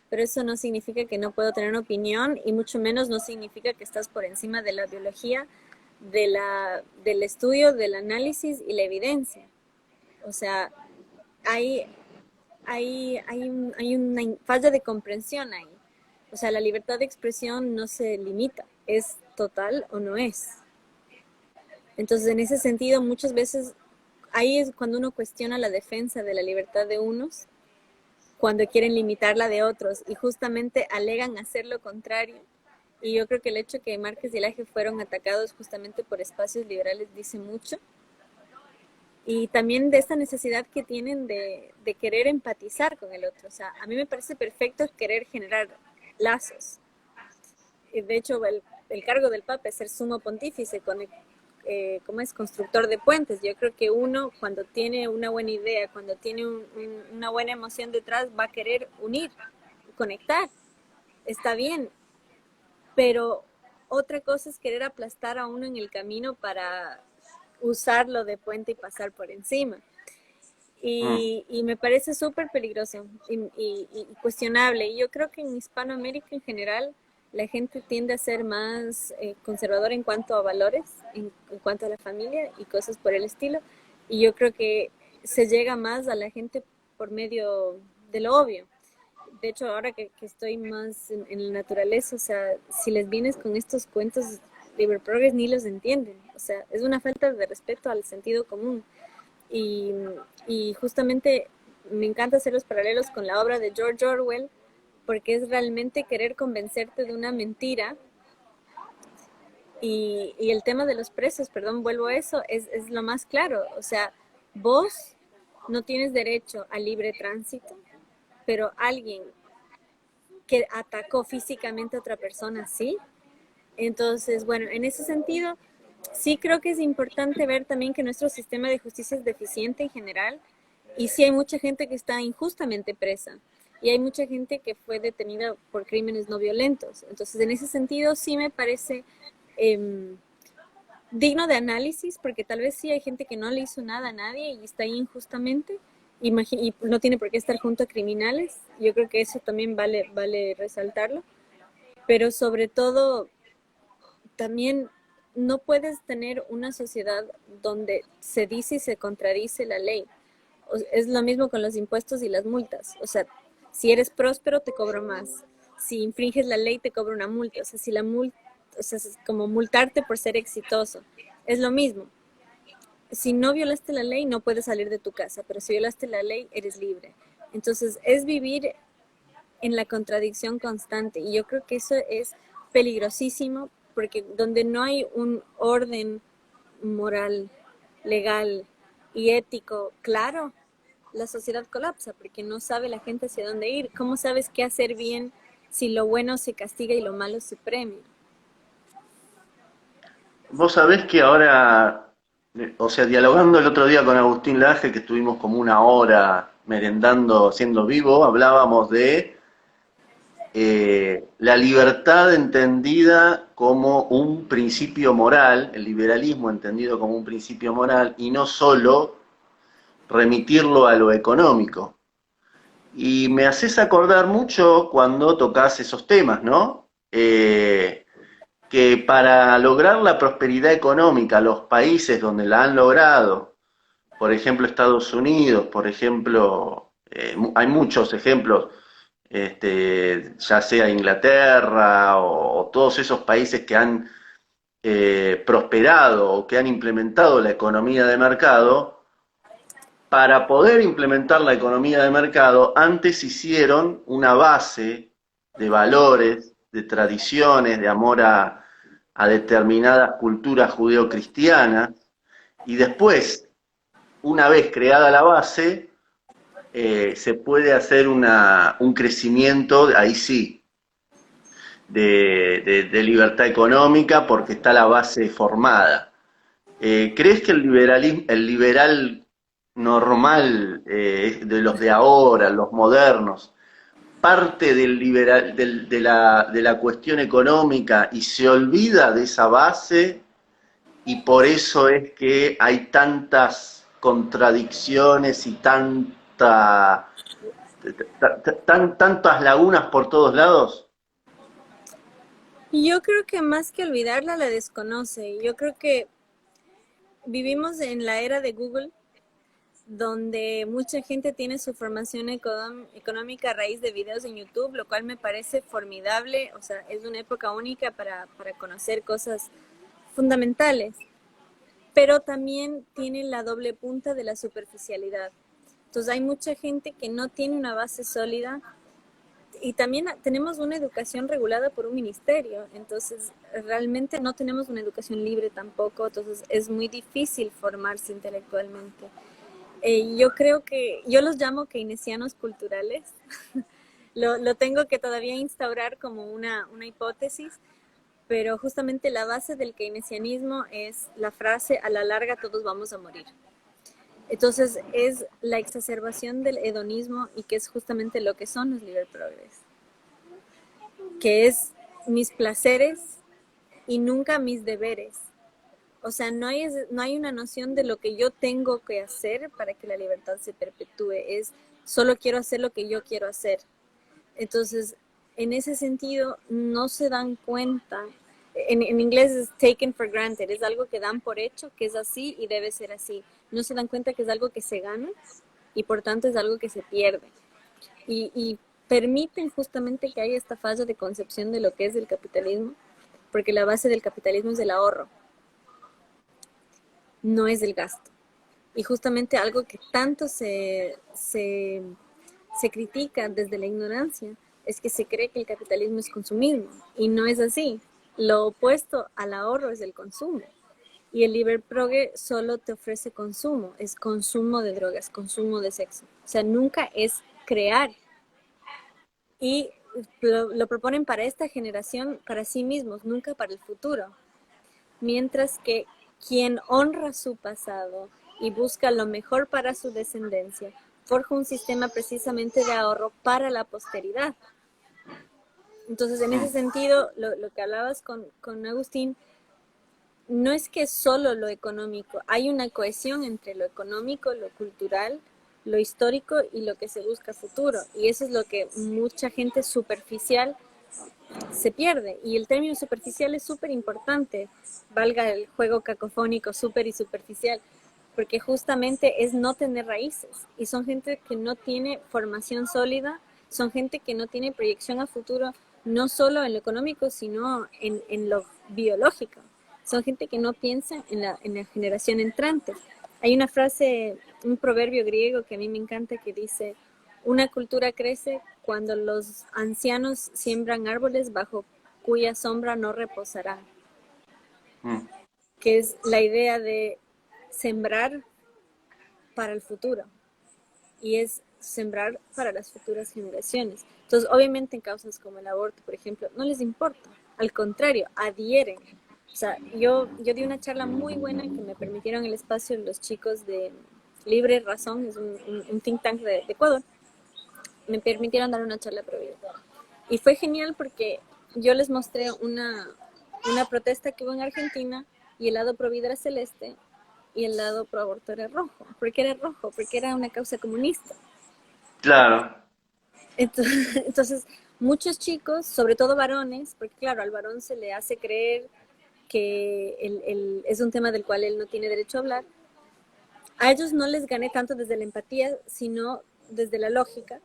Speaker 2: pero eso no significa que no puedo tener una opinión y mucho menos no significa que estás por encima de la biología, del estudio, del análisis y la evidencia. O sea, hay, hay una falla de comprensión ahí. O sea, la libertad de expresión no se limita, es total o no es. Entonces, en ese sentido, muchas veces ahí es cuando uno cuestiona la defensa de la libertad de unos, cuando quieren limitarla de otros y justamente alegan hacer lo contrario. Y yo creo que el hecho que Márquez y Laje fueron atacados justamente por espacios liberales dice mucho. Y también de esta necesidad que tienen de querer empatizar con el otro. O sea, a mí me parece perfecto querer generar lazos. De hecho, el cargo del Papa es ser sumo pontífice, como es constructor de puentes. Yo creo que uno cuando tiene una buena idea, cuando tiene una buena emoción detrás, va a querer unir, conectar. Está bien, pero otra cosa es querer aplastar a uno en el camino para usarlo de puente y pasar por encima.
Speaker 1: Mm.
Speaker 2: Y me parece súper peligroso y cuestionable. Y yo creo que en Hispanoamérica en general la gente tiende a ser más conservadora en cuanto a valores, en cuanto a la familia y cosas por el estilo. Y yo creo que se llega más a la gente por medio de lo obvio. De hecho, ahora que estoy más en la naturaleza, o sea, si les vienes con estos cuentos liber progress ni los entienden. O sea, es una falta de respeto al sentido común. Y, y justamente me encanta hacer los paralelos con la obra de George Orwell, porque es realmente querer convencerte de una mentira. Y el tema de los presos, perdón, vuelvo a eso, es lo más claro. O sea, vos no tienes derecho a libre tránsito, pero alguien que atacó físicamente a otra persona, sí. Entonces, bueno, en ese sentido, sí creo que es importante ver también que nuestro sistema de justicia es deficiente en general y sí hay mucha gente que está injustamente presa y hay mucha gente que fue detenida por crímenes no violentos. Entonces, en ese sentido, sí me parece eh, digno de análisis porque tal vez sí hay gente que no le hizo nada a nadie y está ahí injustamente y no tiene por qué estar junto a criminales. Yo creo que eso también vale resaltarlo. Pero sobre todo, también no puedes tener una sociedad donde se dice y se contradice la ley. Es lo mismo con los impuestos y las multas. O sea, si eres próspero te cobro más. Si infringes la ley te cobro una multa. O sea, si la multa, o sea, es como multarte por ser exitoso. Es lo mismo. Si no violaste la ley no puedes salir de tu casa, pero si violaste la ley eres libre. Entonces es vivir en la contradicción constante y yo creo que eso es peligrosísimo porque donde no hay un orden moral, legal y ético claro, la sociedad colapsa porque no sabe la gente hacia dónde ir. ¿Cómo sabes qué hacer bien si lo bueno se castiga y lo malo se premia?
Speaker 1: Vos sabés que ahora O sea, dialogando el otro día con Agustín Laje, que estuvimos como una hora merendando, siendo vivo, hablábamos de la libertad entendida como un principio moral, el liberalismo entendido como un principio moral, y no solo remitirlo a lo económico. Y me haces acordar mucho cuando tocas esos temas, ¿no? Que para lograr la prosperidad económica, los países donde la han logrado, por ejemplo Estados Unidos, por ejemplo, hay muchos ejemplos, ya sea Inglaterra o todos esos países que han prosperado o que han implementado la economía de mercado, para poder implementar la economía de mercado, antes hicieron una base de valores, de tradiciones, de amor a determinadas culturas judeocristianas, y después, una vez creada la base, se puede hacer un crecimiento, ahí sí, de libertad económica porque está la base formada. ¿Crees que el liberal normal, de los de ahora, los modernos, parte de la cuestión económica y se olvida de esa base y por eso es que hay tantas contradicciones y tantas lagunas por todos lados?
Speaker 2: Yo creo que más que olvidarla, la desconoce. Yo creo que vivimos en la era de Google, donde mucha gente tiene su formación económica a raíz de videos en YouTube, lo cual me parece formidable. O sea, es una época única para conocer cosas fundamentales, pero también tiene la doble punta de la superficialidad. Entonces hay mucha gente que no tiene una base sólida y también tenemos una educación regulada por un ministerio, entonces realmente no tenemos una educación libre tampoco, entonces es muy difícil formarse intelectualmente. Yo creo que, yo los llamo keynesianos culturales, lo tengo que todavía instaurar como una hipótesis, pero justamente la base del keynesianismo es la frase, a la larga todos vamos a morir. Entonces es la exacerbación del hedonismo y que es justamente lo que son los liber progress, que es mis placeres y nunca mis deberes. O sea, no hay una noción de lo que yo tengo que hacer para que la libertad se perpetúe. Es solo quiero hacer lo que yo quiero hacer. Entonces, en ese sentido, no se dan cuenta. En inglés es taken for granted. Es algo que dan por hecho, que es así y debe ser así. No se dan cuenta que es algo que se gana y por tanto es algo que se pierde. Y permiten justamente que haya esta falla de concepción de lo que es el capitalismo, porque la base del capitalismo es el ahorro, no es el gasto. Y justamente algo que tanto se critica desde la ignorancia es que se cree que el capitalismo es consumismo y no es así. Lo opuesto al ahorro es el consumo. Y el liber progre solo te ofrece consumo, es consumo de drogas, consumo de sexo. O sea, nunca es crear. Y lo proponen para esta generación, para sí mismos, nunca para el futuro. Mientras que quien honra su pasado y busca lo mejor para su descendencia, forja un sistema precisamente de ahorro para la posteridad. Entonces, en ese sentido, lo que hablabas con Agustín, no es que solo lo económico, hay una cohesión entre lo económico, lo cultural, lo histórico y lo que se busca futuro. Y eso es lo que mucha gente superficial se pierde. Y el término superficial es súper importante, valga el juego cacofónico súper y superficial, porque justamente es no tener raíces. Y son gente que no tiene formación sólida, son gente que no tiene proyección a futuro, no solo en lo económico, sino en lo biológico. Son gente que no piensa en la generación entrante. Hay una frase, un proverbio griego que a mí me encanta que dice, una cultura crece cuando los ancianos siembran árboles bajo cuya sombra no reposarán,
Speaker 1: Mm.
Speaker 2: que es la idea de sembrar para el futuro y es sembrar para las futuras generaciones. Entonces, obviamente en causas como el aborto, por ejemplo, no les importa, al contrario, adhieren, O sea, yo di una charla muy buena que me permitieron el espacio los chicos de Libre Razón, es un think tank de Ecuador, me permitieron dar una charla pro vida. Y fue genial porque yo les mostré una protesta que hubo en Argentina y el lado pro vida era celeste y el lado pro aborto era rojo. ¿Por qué era rojo? Porque era una causa comunista.
Speaker 1: Claro,
Speaker 2: Entonces, muchos chicos, sobre todo varones, porque claro, al varón se le hace creer que es un tema del cual él no tiene derecho a hablar, a ellos no les gané tanto desde la empatía, sino desde la lógica,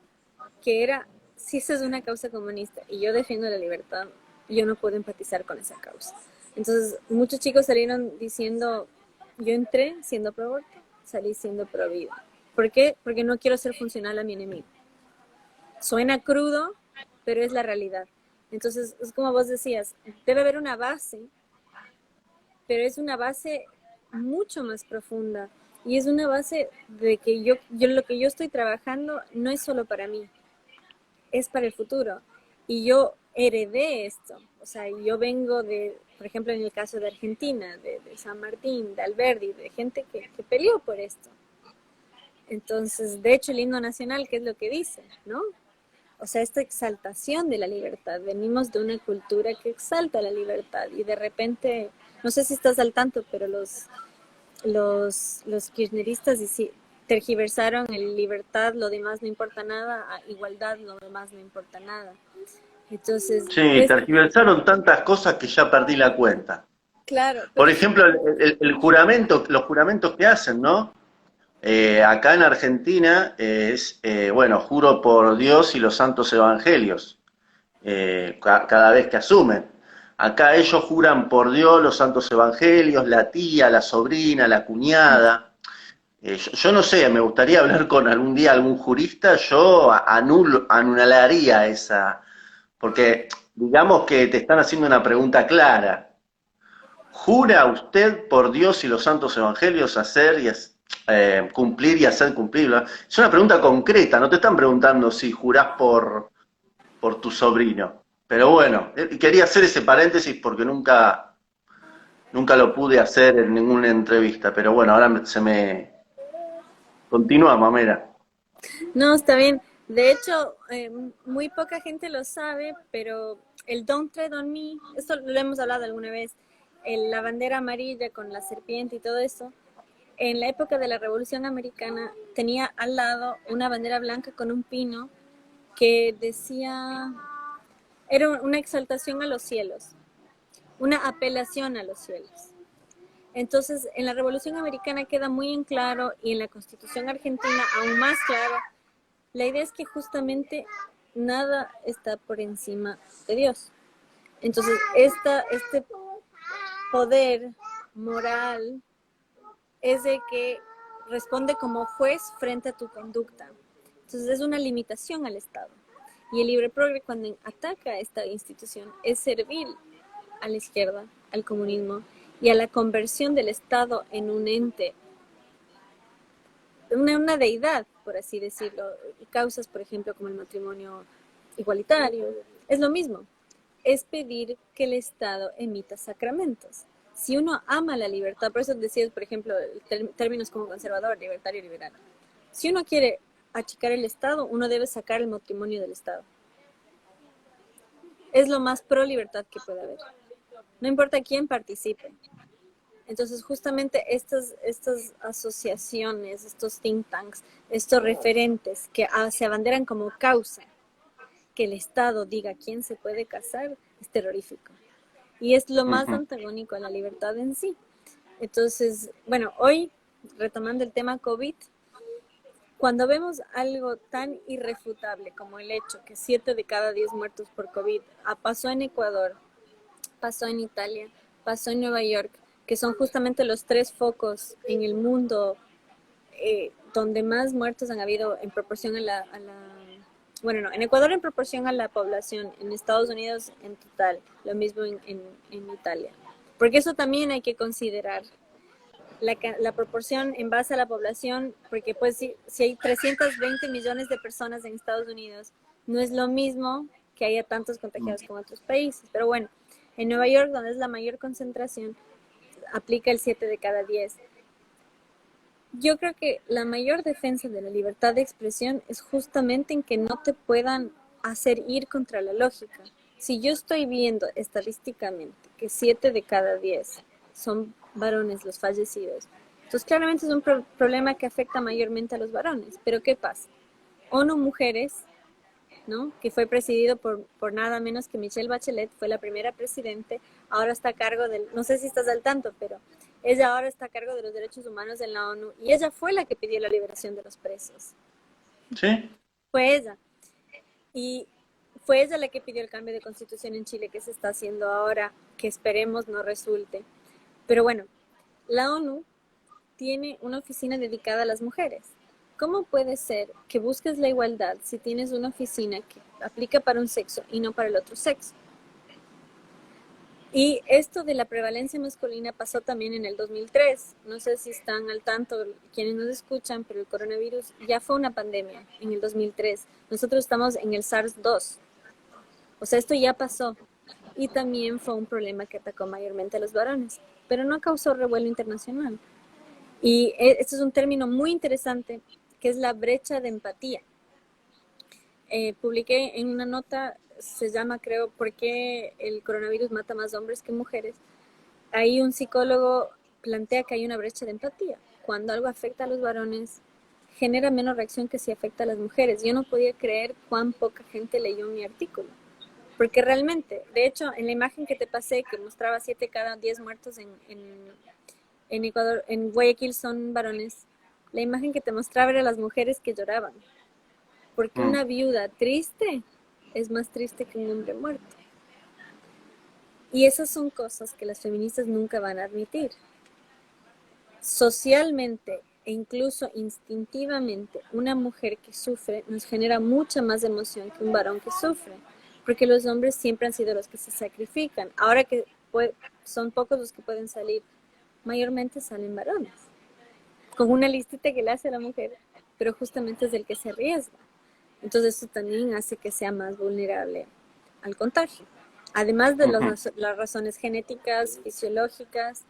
Speaker 2: que era, si esa es una causa comunista y yo defiendo la libertad, yo no puedo empatizar con esa causa. Entonces, muchos chicos salieron diciendo, yo entré siendo pro aborto, salí siendo pro vida. ¿Por qué? Porque no quiero ser funcional a mi enemigo. Suena crudo, pero es la realidad. Entonces, es como vos decías, debe haber una base, pero es una base mucho más profunda. Y es una base de que yo lo que yo estoy trabajando no es solo para mí, es para el futuro. Y yo heredé esto. O sea, yo vengo de, por ejemplo, en el caso de Argentina, de San Martín, de Alberdi, de gente que peleó por esto. Entonces, de hecho, el himno nacional, ¿qué es lo que dice? ¿No? O sea, esta exaltación de la libertad. Venimos de una cultura que exalta la libertad y de repente, no sé si estás al tanto, pero los kirchneristas tergiversaron el libertad, lo demás no importa nada, a igualdad, lo demás no importa nada. Entonces,
Speaker 1: sí, tergiversaron tantas cosas que ya perdí la cuenta.
Speaker 2: claro, pero
Speaker 1: Por
Speaker 2: es
Speaker 1: ejemplo, el juramento, los juramentos que hacen, ¿no? Acá en Argentina es, bueno, juro por Dios y los santos evangelios, cada vez que asumen. Acá ellos juran por Dios, los santos evangelios, la tía, la sobrina, la cuñada. Yo no sé, me gustaría hablar con algún día algún jurista, yo anularía esa, porque digamos que te están haciendo una pregunta clara. ¿Jura usted por Dios y los santos evangelios hacer y cumplir y hacer cumplir? Es una pregunta concreta, no te están preguntando si jurás por tu sobrino. Pero bueno, quería hacer ese paréntesis porque nunca lo pude hacer en ninguna entrevista. Pero bueno, ahora se me... Continúa, mamera.
Speaker 2: no, está bien. De hecho, muy poca gente lo sabe, pero el Don't Tread on Me, esto lo hemos hablado alguna vez, la bandera amarilla con la serpiente y todo eso, en la época de la Revolución Americana tenía al lado una bandera blanca con un pino que decía, era una exaltación a los cielos, una apelación a los cielos. Entonces, en la Revolución Americana queda muy en claro y en la Constitución Argentina aún más claro. La idea es que justamente nada está por encima de Dios. Entonces, este poder moral es de que responde como juez frente a tu conducta. Entonces, es una limitación al Estado. Y el libre progre, cuando ataca a esta institución, es servir a la izquierda, al comunismo y a la conversión del Estado en un ente, una deidad, por así decirlo. Causas, por ejemplo, como el matrimonio igualitario, es lo mismo. Es pedir que el Estado emita sacramentos. Si uno ama la libertad, por eso decías, por ejemplo, términos como conservador, libertario, liberal. Si uno quiere achicar el Estado, uno debe sacar el matrimonio del Estado. Es lo más pro libertad que puede haber. No importa quién participe. Entonces, justamente estas asociaciones, estos think tanks, estos referentes que se abanderan como causa, que el Estado diga quién se puede casar, es terrorífico. Y es lo más antagónico a la libertad en sí. Entonces, bueno, hoy, retomando el tema COVID, cuando vemos algo tan irrefutable como el hecho que 7 de cada 10 muertos por COVID pasó en Ecuador, pasó en Italia, pasó en Nueva York, que son justamente los 3 focos en el mundo donde más muertos han habido en proporción bueno, no, en Ecuador en proporción a la población, en Estados Unidos en total, lo mismo en Italia. Porque eso también hay que considerar, la proporción en base a la población, porque pues si hay 320 millones de personas en Estados Unidos, no es lo mismo que haya tantos contagiados como en otros países. Pero bueno, En Nueva York, donde es la mayor concentración, aplica el 7 de cada 10. Yo creo que la mayor defensa de la libertad de expresión es justamente en que no te puedan hacer ir contra la lógica. Si yo estoy viendo estadísticamente que 7 de cada 10 son varones los fallecidos, entonces claramente es un problema que afecta mayormente a los varones. Pero ¿qué pasa? ONU Mujeres, ¿no? Que fue presidido por nada menos que Michelle Bachelet, fue la primera presidente, ahora está a cargo del, no sé si estás al tanto, pero ella ahora está a cargo de los derechos humanos en la ONU y ella fue la que pidió la liberación de los presos.
Speaker 1: ¿Sí?
Speaker 2: Fue ella. Y fue ella la que pidió el cambio de constitución en Chile que se está haciendo ahora, que esperemos no resulte. Pero bueno, la ONU tiene una oficina dedicada a las mujeres. ¿Cómo puede ser que busques la igualdad si tienes una oficina que aplica para un sexo y no para el otro sexo? Y esto de la prevalencia masculina pasó también en el 2003. No sé si están al tanto quienes nos escuchan, pero el coronavirus ya fue una pandemia en el 2003. Nosotros estamos en el SARS-2. O sea, esto ya pasó. Y también fue un problema que atacó mayormente a los varones, pero no causó revuelo internacional. Y este es un término muy interesante, que es la brecha de empatía. Publiqué en una nota, se llama, creo, ¿por qué el coronavirus mata más hombres que mujeres? Ahí un psicólogo plantea que hay una brecha de empatía. Cuando algo afecta a los varones, genera menos reacción que si afecta a las mujeres. Yo no podía creer cuán poca gente leyó mi artículo. Porque realmente, de hecho, en la imagen que te pasé, que mostraba 7 cada 10 muertos en Ecuador, en Guayaquil son varones, la imagen que te mostraba era las mujeres que lloraban. Porque
Speaker 1: Mm.
Speaker 2: una viuda triste es más triste que un hombre muerto. Y esas son cosas que las feministas nunca van a admitir. Socialmente e incluso instintivamente, una mujer que sufre nos genera mucha más emoción que un varón que sufre, porque los hombres siempre han sido los que se sacrifican. Ahora que son pocos los que pueden salir, mayormente salen varones, con una listita que le hace a la mujer, pero justamente es el que se arriesga. Entonces eso también hace que sea más vulnerable al contagio. Además de
Speaker 1: Ujú.
Speaker 2: las razones genéticas, fisiológicas.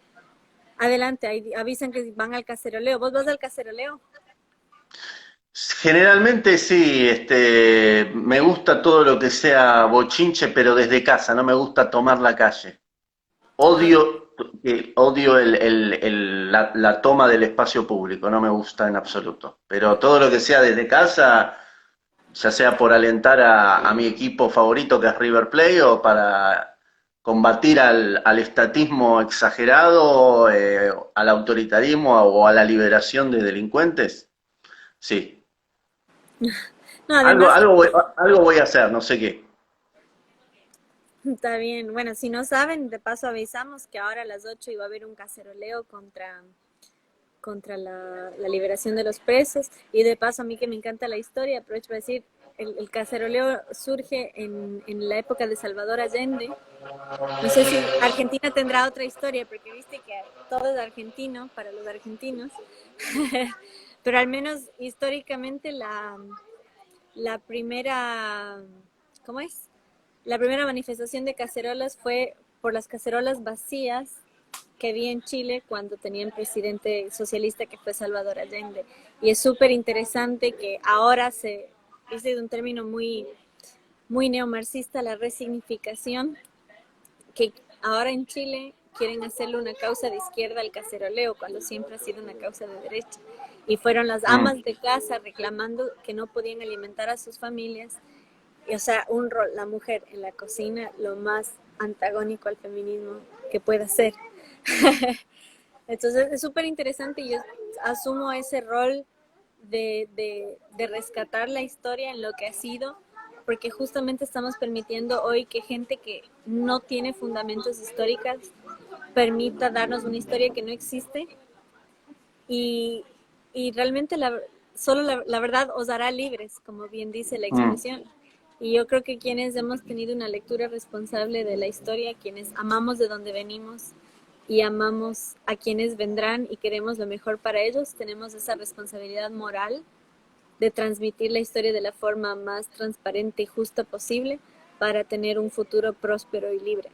Speaker 2: Adelante, ahí avisan que van al caceroleo. ¿Vos vas al caceroleo?
Speaker 1: Generalmente sí, me gusta todo lo que sea bochinche, pero desde casa, no me gusta tomar la calle.
Speaker 2: Ah, ok.
Speaker 1: Odio la toma del espacio público, no me gusta en absoluto. Pero todo lo que sea desde casa, ya sea por alentar a mi equipo favorito que es River Plate o para combatir al estatismo exagerado, al autoritarismo o a la liberación de delincuentes, sí.
Speaker 2: No, además,
Speaker 1: Algo voy a hacer, no sé qué.
Speaker 2: está bien. Bueno, si no saben, de paso avisamos que ahora a las 8 iba a haber un caceroleo contra la liberación de los presos. Y de paso, a mí que me encanta la historia, aprovecho para decir, el caceroleo surge en la época de Salvador Allende. No sé si Argentina tendrá otra historia, porque viste que todo es argentino para los argentinos. Pero al menos históricamente la primera, ¿cómo es? La primera manifestación de cacerolas fue por las cacerolas vacías que había en Chile cuando tenían presidente socialista que fue Salvador Allende. Y es súper interesante que ahora dice de un término muy neomarxista, la resignificación, que ahora en Chile quieren hacerle una causa de izquierda al caceroleo, cuando siempre ha sido una causa de derecha. Y fueron las
Speaker 1: Mm.
Speaker 2: amas de casa reclamando que no podían alimentar a sus familias. Y, o sea, un rol, la mujer en la cocina, lo más antagónico al feminismo que pueda ser. Entonces es súper interesante y yo asumo ese rol de rescatar la historia en lo que ha sido, porque justamente estamos permitiendo hoy que gente que no tiene fundamentos históricos permita darnos una historia que no existe y, y realmente solo la verdad os hará libres, como bien dice la
Speaker 1: Mm.
Speaker 2: expresión. Y yo creo que quienes hemos tenido una lectura responsable de la historia, quienes amamos de donde venimos y amamos a quienes vendrán y queremos lo mejor para ellos, tenemos esa responsabilidad moral de transmitir la historia de la forma más transparente y justa posible para tener un futuro próspero y libre.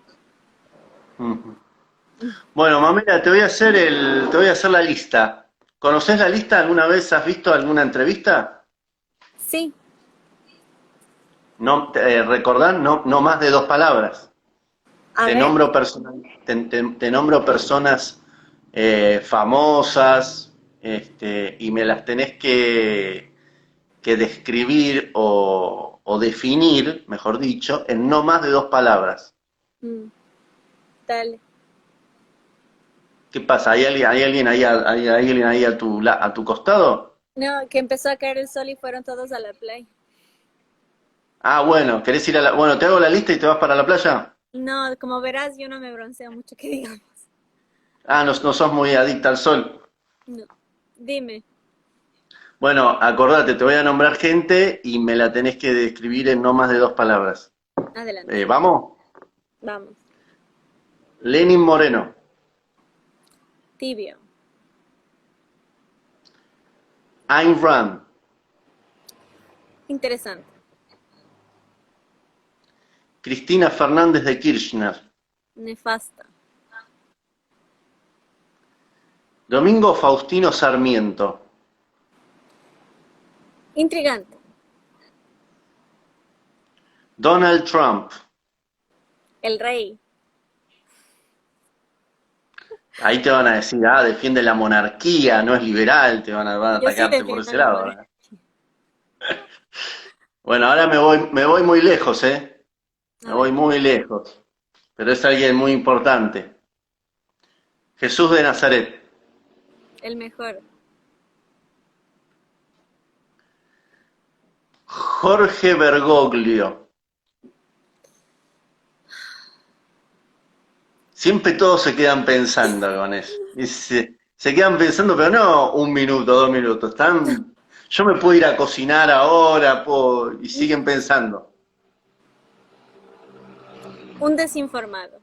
Speaker 1: Ujú. Bueno, Mamela, te voy a hacer la lista. ¿Conoces la lista? ¿Alguna vez has visto alguna entrevista?
Speaker 2: Sí,
Speaker 1: No, recordá, no, no más de dos palabras.
Speaker 2: a
Speaker 1: Te
Speaker 2: ver,
Speaker 1: nombro te nombro personas famosas, y me las tenés que describir o definir, mejor dicho, en no más de dos palabras.
Speaker 2: mm, dale.
Speaker 1: ¿Qué pasa? Hay alguien ahí, hay alguien ahí a tu costado?
Speaker 2: No, que empezó a caer el sol y fueron todos a la playa.
Speaker 1: Ah, bueno, ¿querés ir a la... Bueno, te hago la lista y te vas para la playa?
Speaker 2: No, como verás, yo no me bronceo mucho, que digamos.
Speaker 1: Ah, no, no sos muy adicta al sol.
Speaker 2: No. Dime,
Speaker 1: Bueno, acordate, te voy a nombrar gente y me la tenés que describir en no más de dos palabras.
Speaker 2: adelante.
Speaker 1: ¿Vamos?
Speaker 2: Vamos.
Speaker 1: Lenin Moreno,
Speaker 2: Tibio.
Speaker 1: Ayn Rand,
Speaker 2: Interesante.
Speaker 1: Cristina Fernández de Kirchner,
Speaker 2: Nefasta.
Speaker 1: Domingo Faustino Sarmiento,
Speaker 2: Intrigante.
Speaker 1: Donald Trump.
Speaker 2: El rey.
Speaker 1: Ahí te van a decir, ah, defiende la monarquía, no es liberal, van a
Speaker 2: Yo sí
Speaker 1: atacarte por
Speaker 2: defiendo
Speaker 1: ese
Speaker 2: la
Speaker 1: lado.
Speaker 2: monarquía.
Speaker 1: Bueno, ahora me voy muy lejos, ¿eh? Me
Speaker 2: A
Speaker 1: voy
Speaker 2: ver,
Speaker 1: muy lejos, pero es alguien muy importante. Jesús de Nazaret,
Speaker 2: el mejor.
Speaker 1: Jorge Bergoglio. Siempre todos se quedan pensando con eso. Y se quedan pensando, pero no un minuto, dos minutos. Yo me puedo ir a cocinar ahora, y siguen pensando.
Speaker 2: Un desinformado.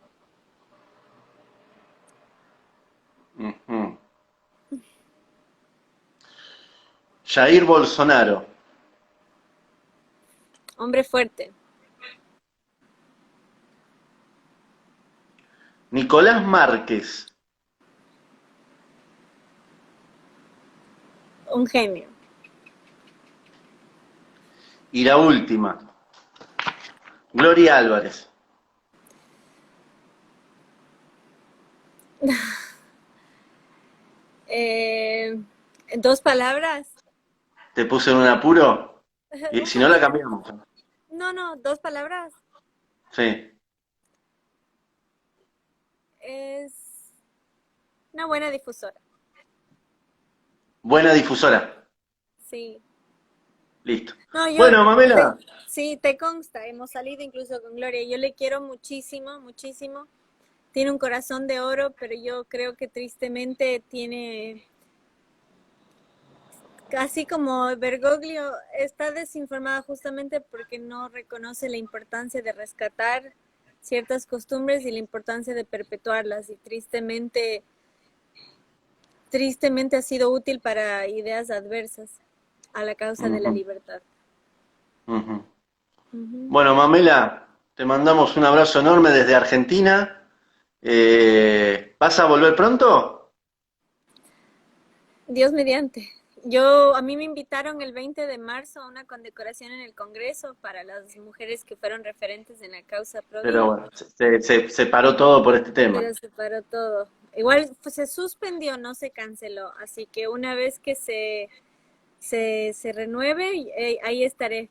Speaker 1: Ujú. Jair Bolsonaro,
Speaker 2: Hombre fuerte.
Speaker 1: Nicolás Márquez
Speaker 2: Un genio.
Speaker 1: y la última, Gloria Álvarez.
Speaker 2: Eh, ¿Dos palabras?
Speaker 1: ¿Te puse en un apuro? Y
Speaker 2: Un
Speaker 1: si no la
Speaker 2: poquito.
Speaker 1: cambiamos.
Speaker 2: No, no, dos palabras.
Speaker 1: Sí,
Speaker 2: Es una buena difusora.
Speaker 1: buena difusora.
Speaker 2: Sí.
Speaker 1: Listo.
Speaker 2: No, yo,
Speaker 1: Bueno, Mamela.
Speaker 2: sí, te consta, hemos salido incluso con Gloria. Yo le quiero muchísimo, muchísimo. Tiene un corazón de oro, pero yo creo que tristemente tiene, así como Bergoglio, está desinformada justamente porque no reconoce la importancia de rescatar ciertas costumbres y la importancia de perpetuarlas. Y tristemente ha sido útil para ideas adversas a la causa de la
Speaker 1: Ujú,
Speaker 2: libertad.
Speaker 1: ujú.
Speaker 2: Ujú.
Speaker 1: Bueno, Mamela, te mandamos un abrazo enorme desde Argentina. ¿Vas a volver pronto?
Speaker 2: Dios mediante. A mí me invitaron el 20 de marzo a una condecoración en el Congreso para las mujeres que fueron referentes en la causa
Speaker 1: Pero
Speaker 2: Provida,
Speaker 1: bueno, se paró todo por este tema.
Speaker 2: pero se paró todo. Igual pues, se suspendió, no se canceló, así que una vez que se renueve, ahí estaré.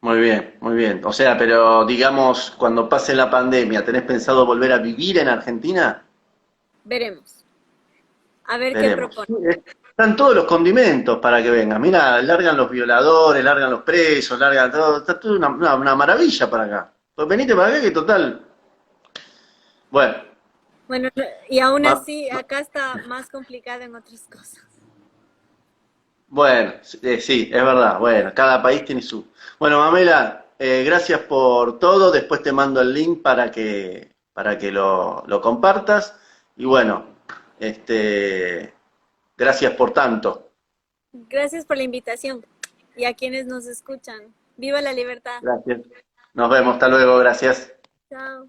Speaker 1: Muy bien, muy bien. O sea, pero digamos, cuando pase la pandemia, ¿tenés pensado volver a vivir en Argentina?
Speaker 2: Veremos. A ver qué
Speaker 1: Veremos.
Speaker 2: propone.
Speaker 1: Están todos los condimentos para que vengan. Mira, largan los violadores, largan los presos, largan todo. Está todo una maravilla para acá. Pues venite para acá que total. Bueno,
Speaker 2: Bueno, y aún
Speaker 1: ma-
Speaker 2: así, acá está más complicado en otras cosas.
Speaker 1: bueno, sí, es verdad. Bueno, cada país tiene su. Bueno, Mamela, gracias por todo. Después te mando el link para que lo compartas. Y bueno, este, gracias por tanto.
Speaker 2: Gracias por la invitación y a quienes nos escuchan. ¡Viva la libertad!
Speaker 1: Gracias. Nos vemos, hasta luego, gracias.
Speaker 2: Chao.